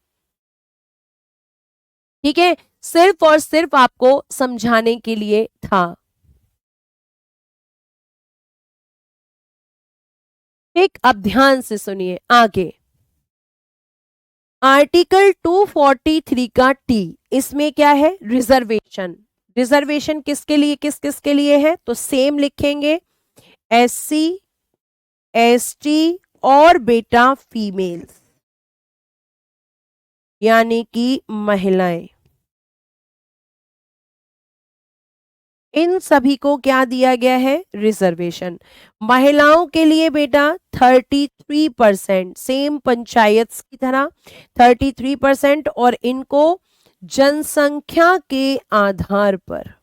ठीक है, सिर्फ और सिर्फ आपको समझाने के लिए था। ठीक, अब ध्यान से सुनिए आगे। आर्टिकल 243 का टी, इसमें क्या है, रिजर्वेशन। रिजर्वेशन किसके लिए, किस किस के लिए है, तो सेम लिखेंगे, एससी, एसटी और बेटा फीमेल्स, यानी कि महिलाएं, इन सभी को क्या दिया गया है, रिजर्वेशन। महिलाओं के लिए बेटा 33%, सेम पंचायत की तरह 33%, और इनको जनसंख्या के आधार पर,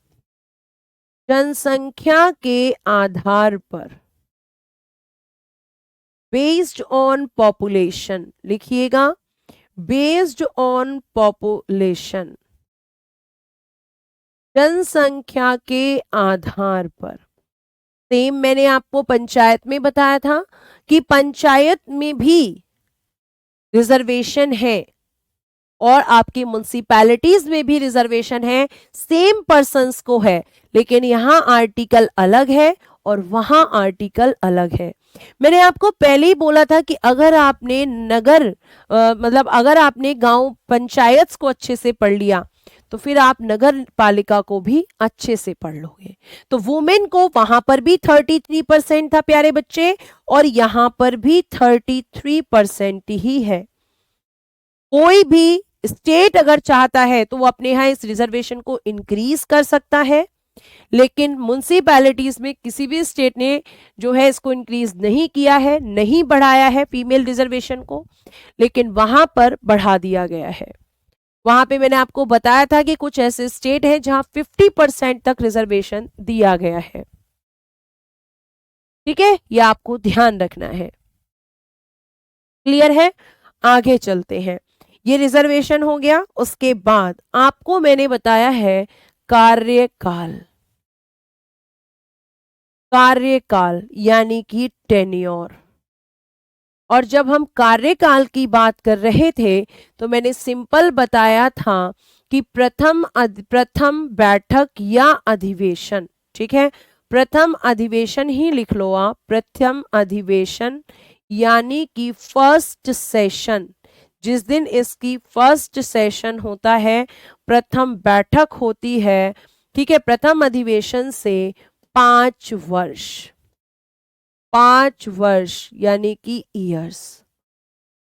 जनसंख्या के आधार पर, बेस्ड ऑन पॉपुलेशन लिखिएगा, बेस्ड ऑन पॉपुलेशन, जनसंख्या के आधार पर। सेम मैंने आपको पंचायत में बताया था कि पंचायत में भी रिजर्वेशन है और आपकी म्युनिसिपैलिटीज में भी रिजर्वेशन है, सेम पर्सन्स को है, लेकिन यहां आर्टिकल अलग है और वहां आर्टिकल अलग है। मैंने आपको पहले ही बोला था कि अगर आपने नगर मतलब अगर आपने गांव पंचायत को अच्छे से पढ़ लिया, तो फिर आप नगर पालिका को भी अच्छे से पढ़ लोगे। तो वुमेन को वहां पर भी 33% था प्यारे बच्चे, और यहां पर भी 33% ही है। कोई भी स्टेट अगर चाहता है तो वो अपने यहाँ इस रिजर्वेशन को इंक्रीज कर सकता है, लेकिन म्युनिसिपैलिटीज में किसी भी स्टेट ने जो है इसको इंक्रीज नहीं किया है, नहीं बढ़ाया है फीमेल रिजर्वेशन को, लेकिन वहां पर बढ़ा दिया गया है। वहां पे मैंने आपको बताया था कि कुछ ऐसे स्टेट हैं जहां 50% तक रिजर्वेशन दिया गया है। ठीक है, यह आपको ध्यान रखना है। क्लियर है, आगे चलते हैं। ये रिजर्वेशन हो गया, उसके बाद आपको मैंने बताया है कार्यकाल, कार्यकाल यानी कि टेन्योर। और जब हम कार्यकाल की बात कर रहे थे तो मैंने सिंपल बताया था कि प्रथम बैठक या अधिवेशन, ठीक है, प्रथम अधिवेशन ही लिख लो आप, प्रथम अधिवेशन यानी कि फर्स्ट सेशन, जिस दिन इसकी फर्स्ट सेशन होता है, प्रथम बैठक होती है, ठीक है, प्रथम अधिवेशन से 5 वर्ष, 5 वर्ष यानी कि ईयर्स,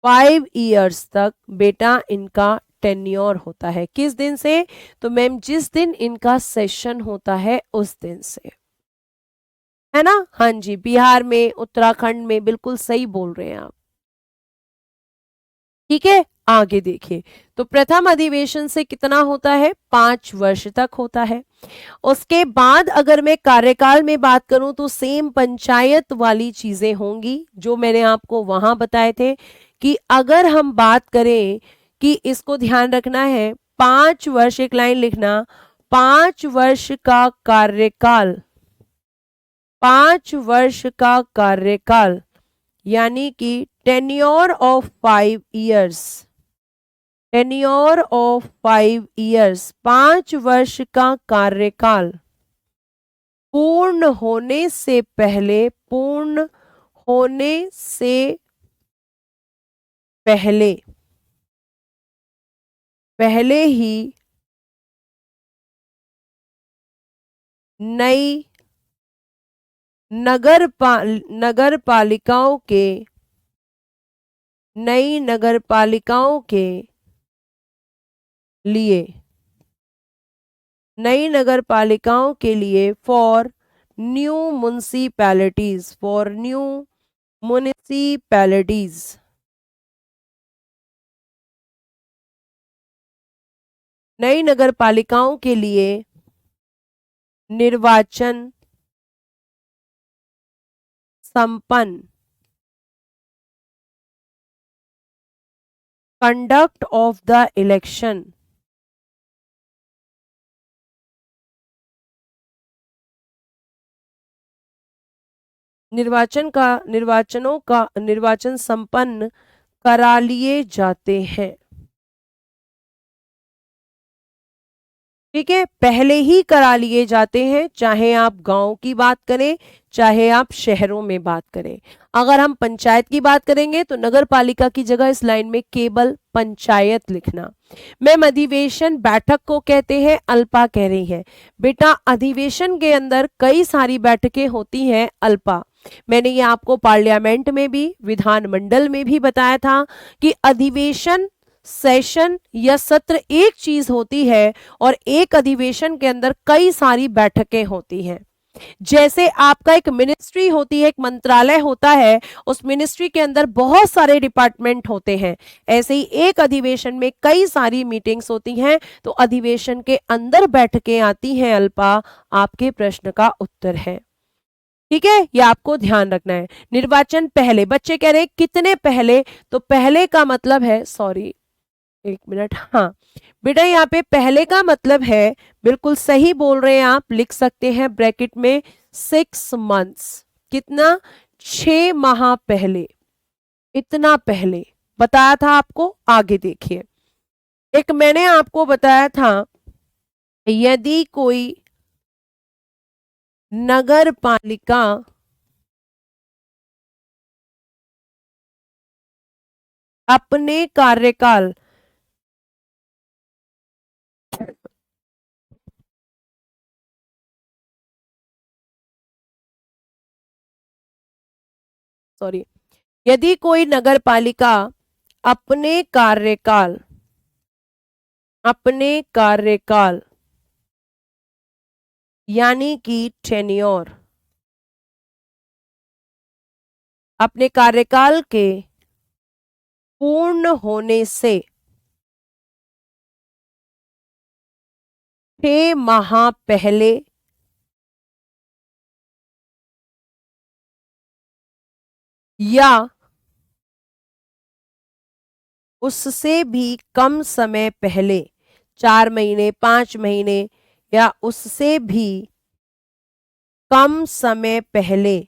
5 years तक बेटा इनका टेन्योर होता है। किस दिन से? तो मैम जिस दिन इनका सेशन होता है उस दिन से, है ना। हाँ जी, बिहार में, उत्तराखंड में, बिल्कुल सही बोल रहे हैं आप। ठीक है, आगे देखिए। तो प्रथम अधिवेशन से कितना होता है? 5 वर्ष तक होता है। उसके बाद अगर मैं कार्यकाल में बात करूं तो सेम पंचायत वाली चीजें होंगी जो मैंने आपको वहां बताए थे, कि अगर हम बात करें कि इसको ध्यान रखना है, 5 वर्ष, एक लाइन लिखना, 5 वर्ष का कार्यकाल, 5 वर्ष का कार्यकाल यानी कि tenure of 5 years, tenure of 5 years, 5 वर्ष का कार्यकाल पूर्ण होने से पहले, पूर्ण होने से पहले, पहले ही नई नगर पालिकाओं के, नई नगर पालिकाओं के लिए, नई नगर पालिकाओं के लिए, for new municipalities, for new municipalities, नई नगर पालिकाओं के लिए निर्वाचन संपन्न, कंडक्ट ऑफ द इलेक्शन, निर्वाचन संपन्न करा लिए जाते हैं। ठीक है, पहले ही करा लिए जाते हैं, चाहे आप गांव की बात करें, चाहे आप शहरों में बात करें। अगर हम पंचायत की बात करेंगे तो नगर पालिका की जगह इस लाइन में केवल पंचायत लिखना। मैम अधिवेशन बैठक को कहते हैं, अल्पा कह रही है। बेटा अधिवेशन के अंदर कई सारी बैठकें होती हैं, अल्पा। मैंने ये आपको पार्लियामेंट में भी, विधानमंडल में भी बताया था कि अधिवेशन, सेशन या सत्र एक चीज होती है और एक अधिवेशन के अंदर कई सारी बैठकें होती हैं। जैसे आपका एक मिनिस्ट्री होती है, एक मंत्रालय होता है, उस मिनिस्ट्री के अंदर बहुत सारे डिपार्टमेंट होते हैं, ऐसे ही एक अधिवेशन में कई सारी मीटिंग्स होती हैं, तो अधिवेशन के अंदर बैठकें आती हैं, अल्पा आपके प्रश्न का उत्तर है। ठीक है, ये आपको ध्यान रखना है। निर्वाचन पहले, बच्चे कह रहे हैं कितने पहले, तो पहले का मतलब है, सॉरी एक मिनट, हाँ बेटा यहाँ पे पहले का मतलब है, बिल्कुल सही बोल रहे हैं आप, लिख सकते हैं ब्रैकेट में 6 months, कितना, 6 माह पहले, इतना पहले बताया था आपको। आगे देखिए, एक मैंने आपको बताया था, यदि कोई नगर पालिका अपने कार्यकाल, सॉरी, यदि कोई नगर पालिका अपने कार्यकाल, अपने कार्यकाल यानी कि टेन्योर, अपने कार्यकाल के पूर्ण होने से 6 माह पहले या उससे भी कम समय पहले, 4 महीने, 5 महीने या उससे भी कम समय पहले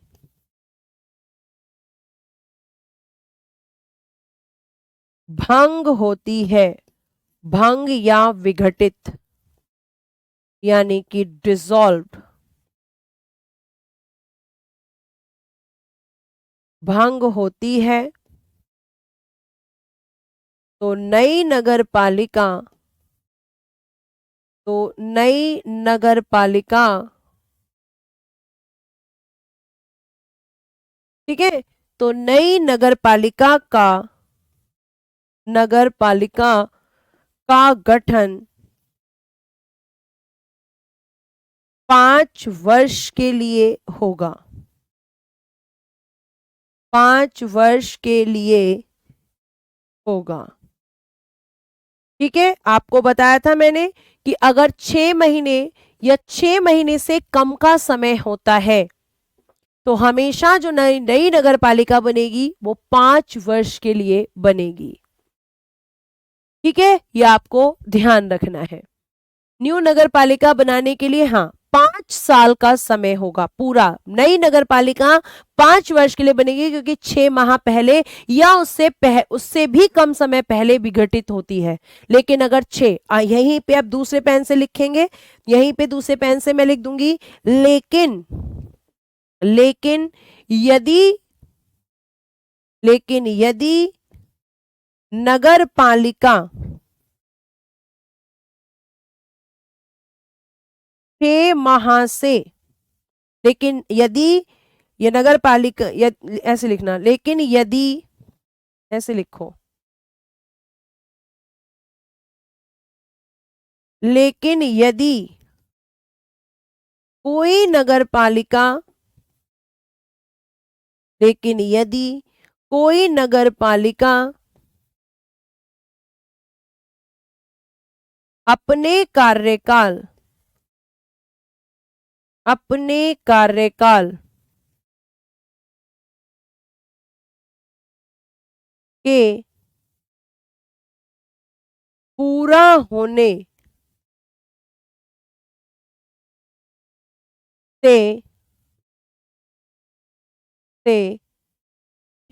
भंग होती है, भंग या विघटित यानी कि डिसॉल्व, भंग होती है, तो नई नगर पालिका, तो नई नगर पालिका, ठीक है, तो नई नगर पालिका का, नगर पालिका का गठन 5 वर्ष के लिए होगा, 5 वर्ष के लिए होगा। ठीक है, आपको बताया था मैंने कि अगर 6 महीने या 6 महीने से कम का समय होता है तो हमेशा जो नई नई नगर पालिका बनेगी वो 5 वर्ष के लिए बनेगी। ठीक है, ये आपको ध्यान रखना है। न्यू नगर पालिका बनाने के लिए हाँ 5 साल का समय होगा पूरा। नई नगर पालिका 5 वर्ष के लिए बनेगी क्योंकि 6 माह पहले या उससे भी कम समय पहले विघटित होती है। लेकिन अगर 6 यहीं पे आप दूसरे पेन से लिखेंगे, यहीं पे दूसरे पेन से मैं लिख दूंगी लेकिन यदि नगर पालिका 6 माह से, लेकिन यदि ये नगर पालिका ऐसे लिखना, लेकिन यदि ऐसे लिखो, लेकिन यदि कोई नगर पालिका, लेकिन यदि कोई नगर पालिका अपने कार्यकाल के पूरा होने से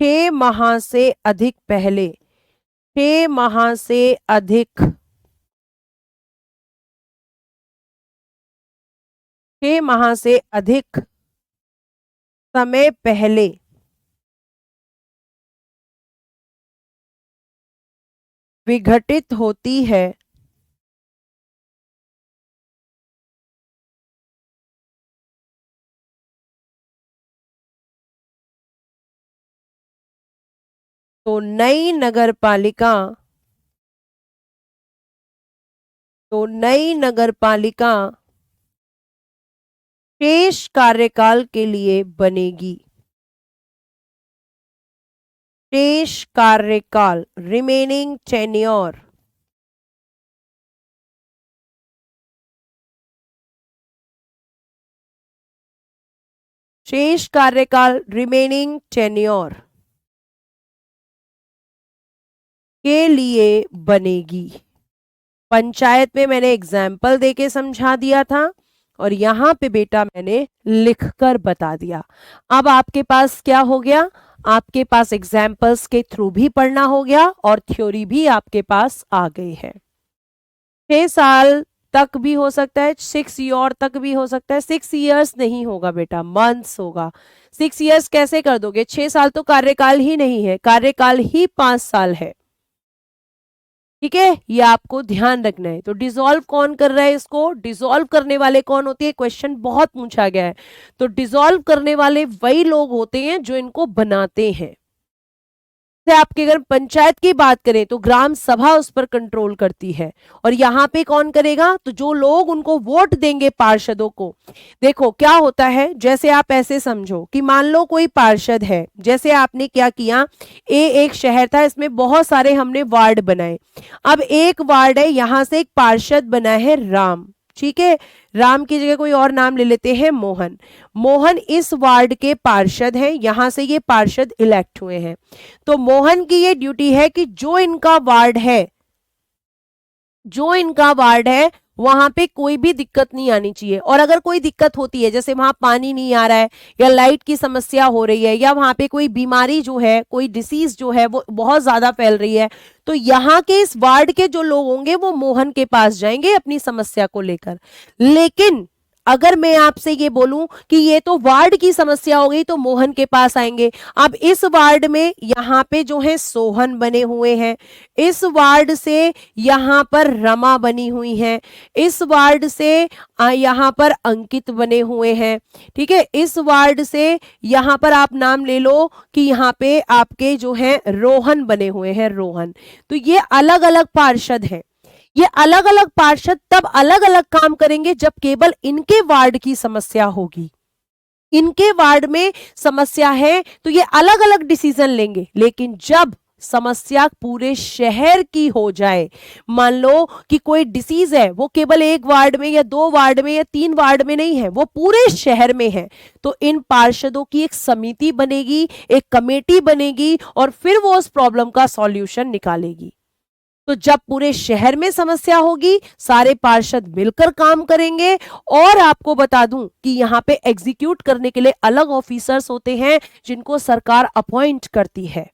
6 माह से अधिक पहले, 6 माह से अधिक, 6 माह से अधिक समय पहले विघटित होती है तो नई नगर पालिका शेष कार्यकाल के लिए बनेगी। शेष कार्यकाल, रिमेनिंग टेन्योर, शेष कार्यकाल रिमेनिंग टेन्योर के लिए बनेगी। पंचायत में मैंने एग्जाम्पल देके समझा दिया था और यहां पे बेटा मैंने लिखकर बता दिया। अब आपके पास क्या हो गया, आपके पास एग्जाम्पल्स के थ्रू भी पढ़ना हो गया और थ्योरी भी आपके पास आ गई है। 6 साल तक भी हो सकता है, 6 ईयर तक भी हो सकता है, 6 इयर्स नहीं होगा बेटा, मंथ्स होगा। 6 इयर्स कैसे कर दोगे, 6 साल तो कार्यकाल ही नहीं है, कार्यकाल ही 5 साल है। ठीक है, ये आपको ध्यान रखना है। तो डिसॉल्व कौन कर रहा है इसको, डिसॉल्व करने वाले कौन होते हैं, क्वेश्चन बहुत पूछा गया है। तो डिसॉल्व करने वाले वही लोग होते हैं जो इनको बनाते हैं। से आपके अगर पंचायत की बात करें तो ग्राम सभा उस पर कंट्रोल करती है और यहाँ पे कौन करेगा, तो जो लोग उनको वोट देंगे पार्षदों को। देखो क्या होता है, जैसे आप ऐसे समझो कि मान लो कोई पार्षद है, जैसे आपने क्या किया, एक शहर था, इसमें बहुत सारे हमने वार्ड बनाए। अब एक वार्ड है, यहां से एक पार्षद बना है राम, ठीक है, राम की जगह कोई और नाम ले लेते हैं मोहन। मोहन इस वार्ड के पार्षद हैं, यहां से ये पार्षद इलेक्ट हुए हैं। तो मोहन की ये ड्यूटी है कि जो इनका वार्ड है वहां पे कोई भी दिक्कत नहीं आनी चाहिए। और अगर कोई दिक्कत होती है, जैसे वहां पानी नहीं आ रहा है या लाइट की समस्या हो रही है या वहां पे कोई बीमारी जो है, कोई डिसीज जो है वो बहुत ज्यादा फैल रही है, तो यहाँ के इस वार्ड के जो लोग होंगे वो मोहन के पास जाएंगे अपनी समस्या को लेकर। लेकिन अगर मैं आपसे ये बोलूं कि ये तो वार्ड की समस्या हो गई तो मोहन के पास आएंगे। अब इस वार्ड में यहाँ पे जो है सोहन बने हुए हैं, इस वार्ड से यहाँ पर रमा बनी हुई है, इस वार्ड से यहाँ पर अंकित बने हुए हैं, ठीक है। इस वार्ड से यहाँ पर आप नाम ले लो कि यहाँ पे आपके जो है रोहन बने हुए हैं, रोहन। तो ये अलग अलग पार्षद हैं। ये अलग अलग पार्षद तब अलग अलग काम करेंगे जब केवल इनके वार्ड की समस्या होगी। इनके वार्ड में समस्या है तो ये अलग अलग डिसीजन लेंगे। लेकिन जब समस्या पूरे शहर की हो जाए, मान लो कि कोई डिसीज है, वो केवल एक वार्ड में या दो वार्ड में या तीन वार्ड में नहीं है, वो पूरे शहर में है, तो इन पार्षदों की एक समिति बनेगी, एक कमेटी बनेगी और फिर वो उस प्रॉब्लम का सॉल्यूशन निकालेगी। तो जब पूरे शहर में समस्या होगी, सारे पार्षद मिलकर काम करेंगे। और आपको बता दूं कि यहां पे एग्जीक्यूट करने के लिए अलग ऑफिसर्स होते हैं जिनको सरकार अपॉइंट करती है।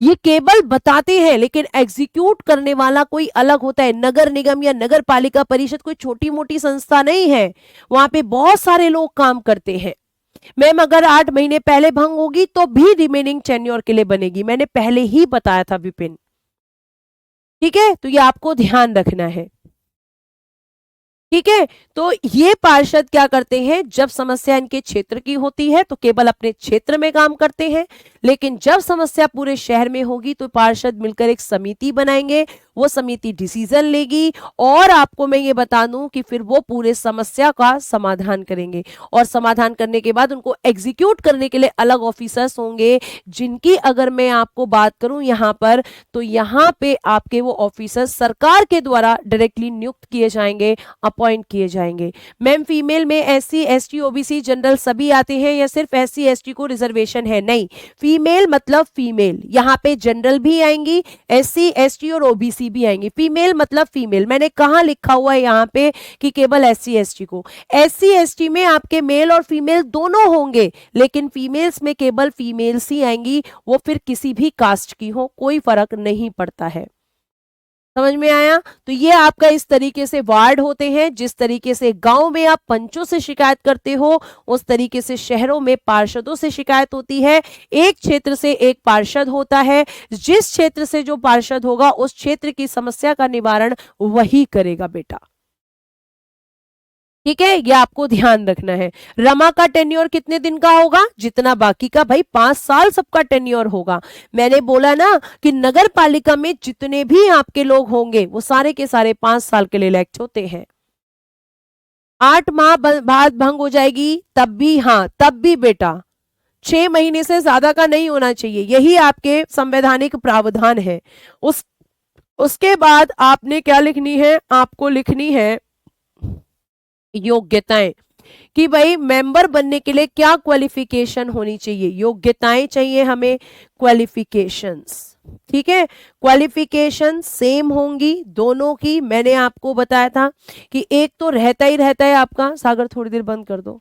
ये केवल बताते हैं लेकिन एग्जीक्यूट करने वाला कोई अलग होता है। नगर निगम या नगर पालिका परिषद कोई छोटी मोटी संस्था नहीं है, वहां पे बहुत सारे लोग काम करते हैं। मैम अगर 8 महीने पहले भंग होगी तो भी रिमेनिंग टेन्योर के लिए बनेगी, मैंने पहले ही बताया था विपिन, ठीक है। तो ये आपको ध्यान रखना है, ठीक है। तो ये पार्षद क्या करते हैं, जब समस्या इनके क्षेत्र की होती है तो केवल अपने क्षेत्र में काम करते हैं, लेकिन जब समस्या पूरे शहर में होगी तो पार्षद मिलकर एक समिति बनाएंगे, वो समिति डिसीजन लेगी और आपको मैं ये बता दूं कि फिर वो पूरे समस्या का समाधान करेंगे। और समाधान करने के बाद उनको एग्जीक्यूट करने के लिए अलग ऑफिसर्स होंगे, जिनकी अगर मैं आपको बात करूं यहां पर, तो यहां पे आपके वो ऑफिसर्स सरकार के द्वारा डायरेक्टली नियुक्त किए जाएंगे, अपॉइंट किए जाएंगे। मैम फीमेल में एससी एसटी ओबीसी जनरल सभी आते हैं या सिर्फ एससी एसटी को रिजर्वेशन है? नहीं, फीमेल मतलब फीमेल, यहाँ पे जनरल भी आएंगी, एससी एसटी और ओबीसी भी आएंगी। फीमेल मतलब फीमेल, मैंने कहा लिखा हुआ है यहाँ पे कि केवल एससी एसटी को। एससी एसटी में आपके मेल और फीमेल दोनों होंगे, लेकिन फीमेल्स में केवल फीमेल्स ही आएंगी, वो फिर किसी भी कास्ट की हो, कोई फर्क नहीं पड़ता है। समझ में आया? तो ये आपका इस तरीके से वार्ड होते हैं। जिस तरीके से गांव में आप पंचों से शिकायत करते हो, उस तरीके से शहरों में पार्षदों से शिकायत होती है। एक क्षेत्र से एक पार्षद होता है, जिस क्षेत्र से जो पार्षद होगा उस क्षेत्र की समस्या का निवारण वही करेगा बेटा, ठीक है। ये आपको ध्यान रखना है। रमा का टेन्योर कितने दिन का होगा? जितना बाकी का, भाई 5 साल सबका टेन्योर होगा। मैंने बोला ना कि नगर पालिका में जितने भी आपके लोग होंगे वो सारे के सारे 5 साल के लिए इलेक्ट होते हैं। 8 माह बाद भंग हो जाएगी तब भी, हाँ तब भी बेटा 6 महीने से ज्यादा का नहीं होना चाहिए, यही आपके संवैधानिक प्रावधान है। उसके बाद आपने क्या लिखनी है? आपको लिखनी है योग्यताएं, कि भाई मेंबर बनने के लिए क्या क्वालिफिकेशन होनी चाहिए। योग्यताएं चाहिए हमें, क्वालिफिकेशंस, ठीक है। क्वालिफिकेशन सेम होंगी दोनों की। मैंने आपको बताया था कि एक तो रहता ही रहता है आपका, सागर थोड़ी देर बंद कर दो।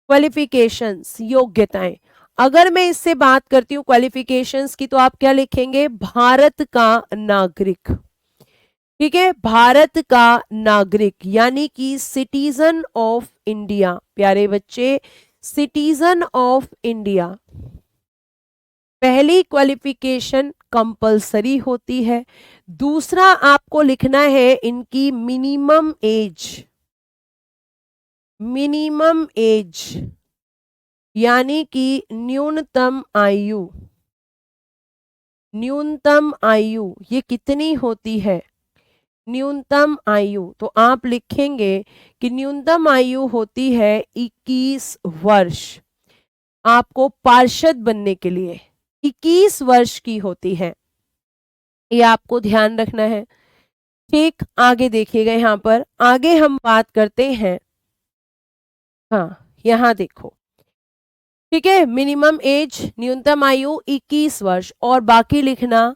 क्वालिफिकेशंस योग्यताएं, अगर मैं इससे बात करती हूं क्वालिफिकेशंस की, तो आप क्या लिखेंगे? भारत का नागरिक, ठीक है। भारत का नागरिक यानी कि सिटीजन ऑफ इंडिया। प्यारे बच्चे, सिटीजन ऑफ इंडिया पहली क्वालिफिकेशन कंपलसरी होती है। दूसरा आपको लिखना है इनकी मिनिमम एज, मिनिमम एज यानी कि न्यूनतम आयु, न्यूनतम आयु ये कितनी होती है? न्यूनतम आयु, तो आप लिखेंगे कि न्यूनतम आयु होती है 21 वर्ष। आपको पार्षद बनने के लिए 21 वर्ष की होती है, ये आपको ध्यान रखना है, ठीक। आगे देखिएगा, यहां पर आगे हम बात करते हैं, हाँ यहां देखो, ठीक है। मिनिमम एज न्यूनतम आयु 21 वर्ष, और बाकी लिखना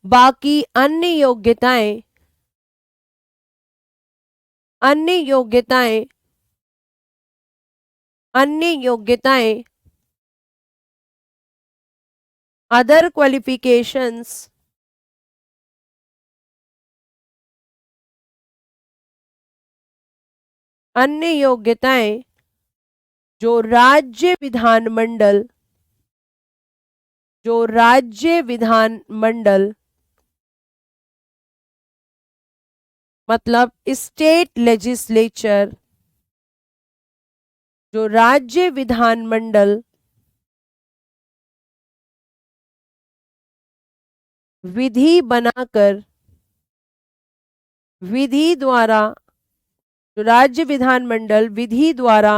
बाकी अन्य योग्यताएं, अन्य योग्यताएं, अन्य योग्यताएं, अदर क्वालिफिकेशंस अन्य योग्यताएं जो राज्य विधानमंडल मतलब स्टेट लेजिस्लेचर, जो राज्य विधानमंडल विधि बनाकर विधि द्वारा जो राज्य विधानमंडल विधि द्वारा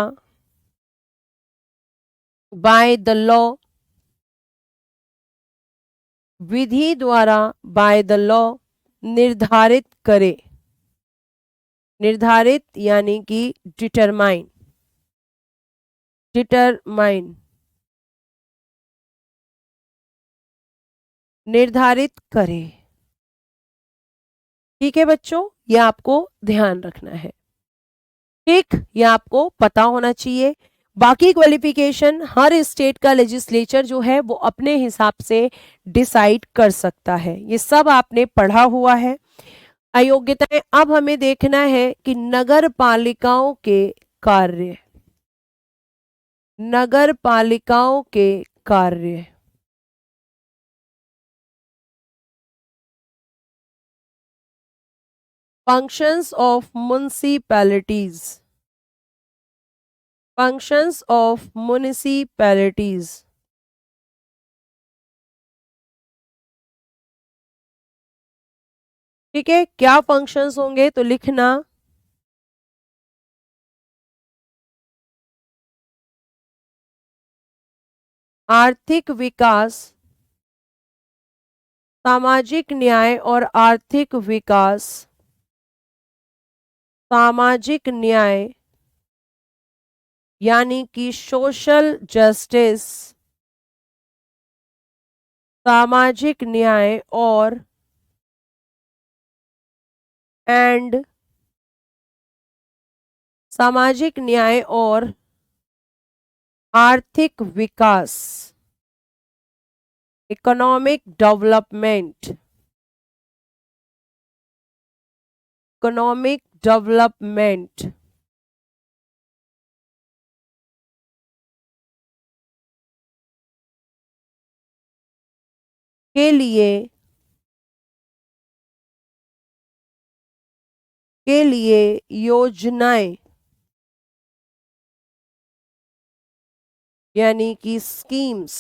बाय द लॉ विधि द्वारा बाय द लॉ निर्धारित करे, निर्धारित यानी कि डिटरमाइन, डिटरमाइन निर्धारित करे। ठीक है बच्चों, ये आपको ध्यान रखना है। ठीक, ये आपको पता होना चाहिए। बाकी क्वालिफिकेशन हर स्टेट का लेजिस्लेचर जो है वो अपने हिसाब से डिसाइड कर सकता है, ये सब आपने पढ़ा हुआ है। अयोग्यताएं, अब हमें देखना है कि नगर पालिकाओं के कार्य, नगर पालिकाओं के कार्य, functions of municipalities, functions of municipalities. ठीक है, क्या फंक्शंस होंगे तो लिखना, आर्थिक विकास, सामाजिक न्याय और आर्थिक विकास, सामाजिक न्याय यानी कि सोशल जस्टिस, सामाजिक न्याय और एंड सामाजिक न्याय और आर्थिक विकास, इकोनॉमिक डेवलपमेंट, इकोनॉमिक डेवलपमेंट के लिए योजनाएं यानी कि स्कीम्स,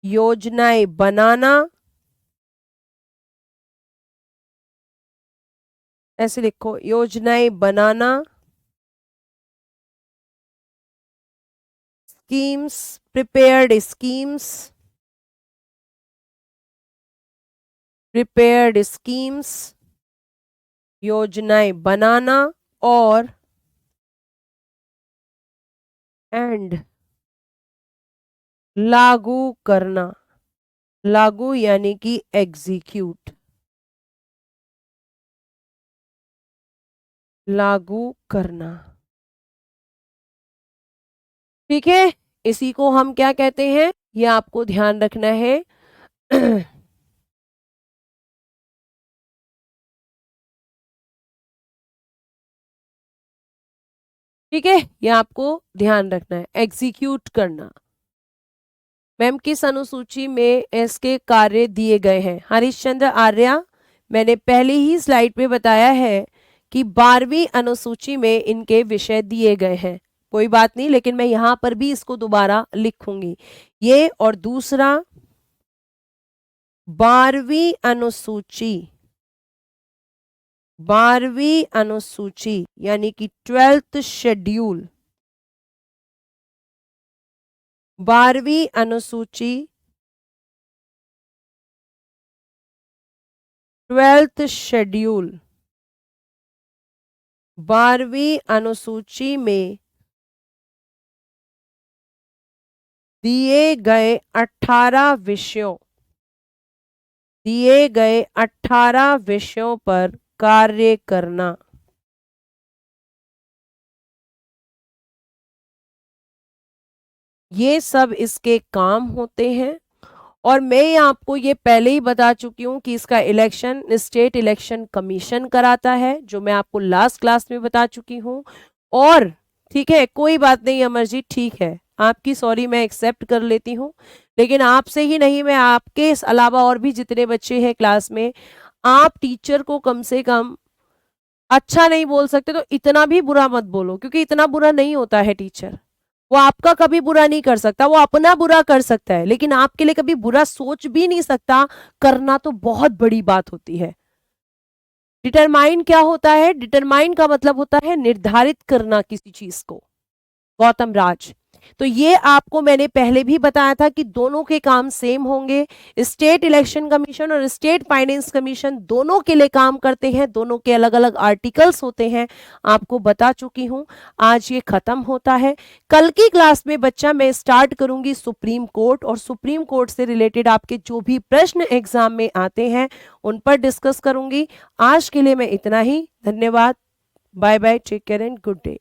योजनाएं बनाना, ऐसे लिखो, योजनाएं बनाना, schemes, prepared schemes, prepared schemes, योजनाएं बनाना और एंड लागू करना, लागू यानी कि एग्जीक्यूट, लागू करना। ठीक है, इसी को हम क्या कहते हैं, ये आपको ध्यान रखना है। ठीक है, ये आपको ध्यान रखना है, एग्जीक्यूट करना। मैम किस अनुसूची में इसके कार्य दिए गए हैं, हरिश्चंद्र आर्या, मैंने पहले ही स्लाइड पे बताया है कि 12वीं अनुसूची में इनके विषय दिए गए हैं। कोई बात नहीं, लेकिन मैं यहां पर भी इसको दोबारा लिखूंगी। ये और दूसरा 12वीं अनुसूची, 12वीं अनुसूची यानी कि 12th शेड्यूल, 12वीं अनुसूची 12th शेड्यूल, 12वीं अनुसूची में दिए गए 18 विषयों, दिए गए 18 विषयों पर कार्य करना। ये सब इसके काम होते हैं और मैं आपको ये पहले ही बता चुकी हूँ कि इसका इलेक्शन स्टेट इलेक्शन कमीशन कराता है, जो मैं आपको लास्ट क्लास में बता चुकी हूँ। और ठीक है, कोई बात नहीं अमरजीत, ठीक है, आपकी सॉरी मैं एक्सेप्ट कर लेती हूँ, लेकिन आपसे ही नहीं, मैं आपके अलावा और भी जितने बच्चे हैं क्लास में, आप टीचर को कम से कम अच्छा नहीं बोल सकते तो इतना भी बुरा मत बोलो, क्योंकि इतना बुरा नहीं होता है टीचर। वो आपका कभी बुरा नहीं कर सकता, वो अपना बुरा कर सकता है, लेकिन आपके लिए कभी बुरा सोच भी नहीं सकता। करना तो बहुत बड़ी बात होती है। डिटरमाइन क्या होता है? डिटरमाइन का मतलब होता है निर्धारित करना किसी चीज को। गौतम राज, तो ये आपको मैंने पहले भी बताया था कि दोनों के काम सेम होंगे। स्टेट इलेक्शन कमीशन और स्टेट फाइनेंस कमीशन दोनों के लिए काम करते हैं, दोनों के अलग अलग आर्टिकल्स होते हैं, आपको बता चुकी हूं। आज ये खत्म होता है। कल की क्लास में बच्चा मैं स्टार्ट करूंगी सुप्रीम कोर्ट, और सुप्रीम कोर्ट से रिलेटेड आपके जो भी प्रश्न एग्जाम में आते हैं उन पर डिस्कस करूंगी। आज के लिए मैं इतना ही, धन्यवाद, bye bye, take care and good day.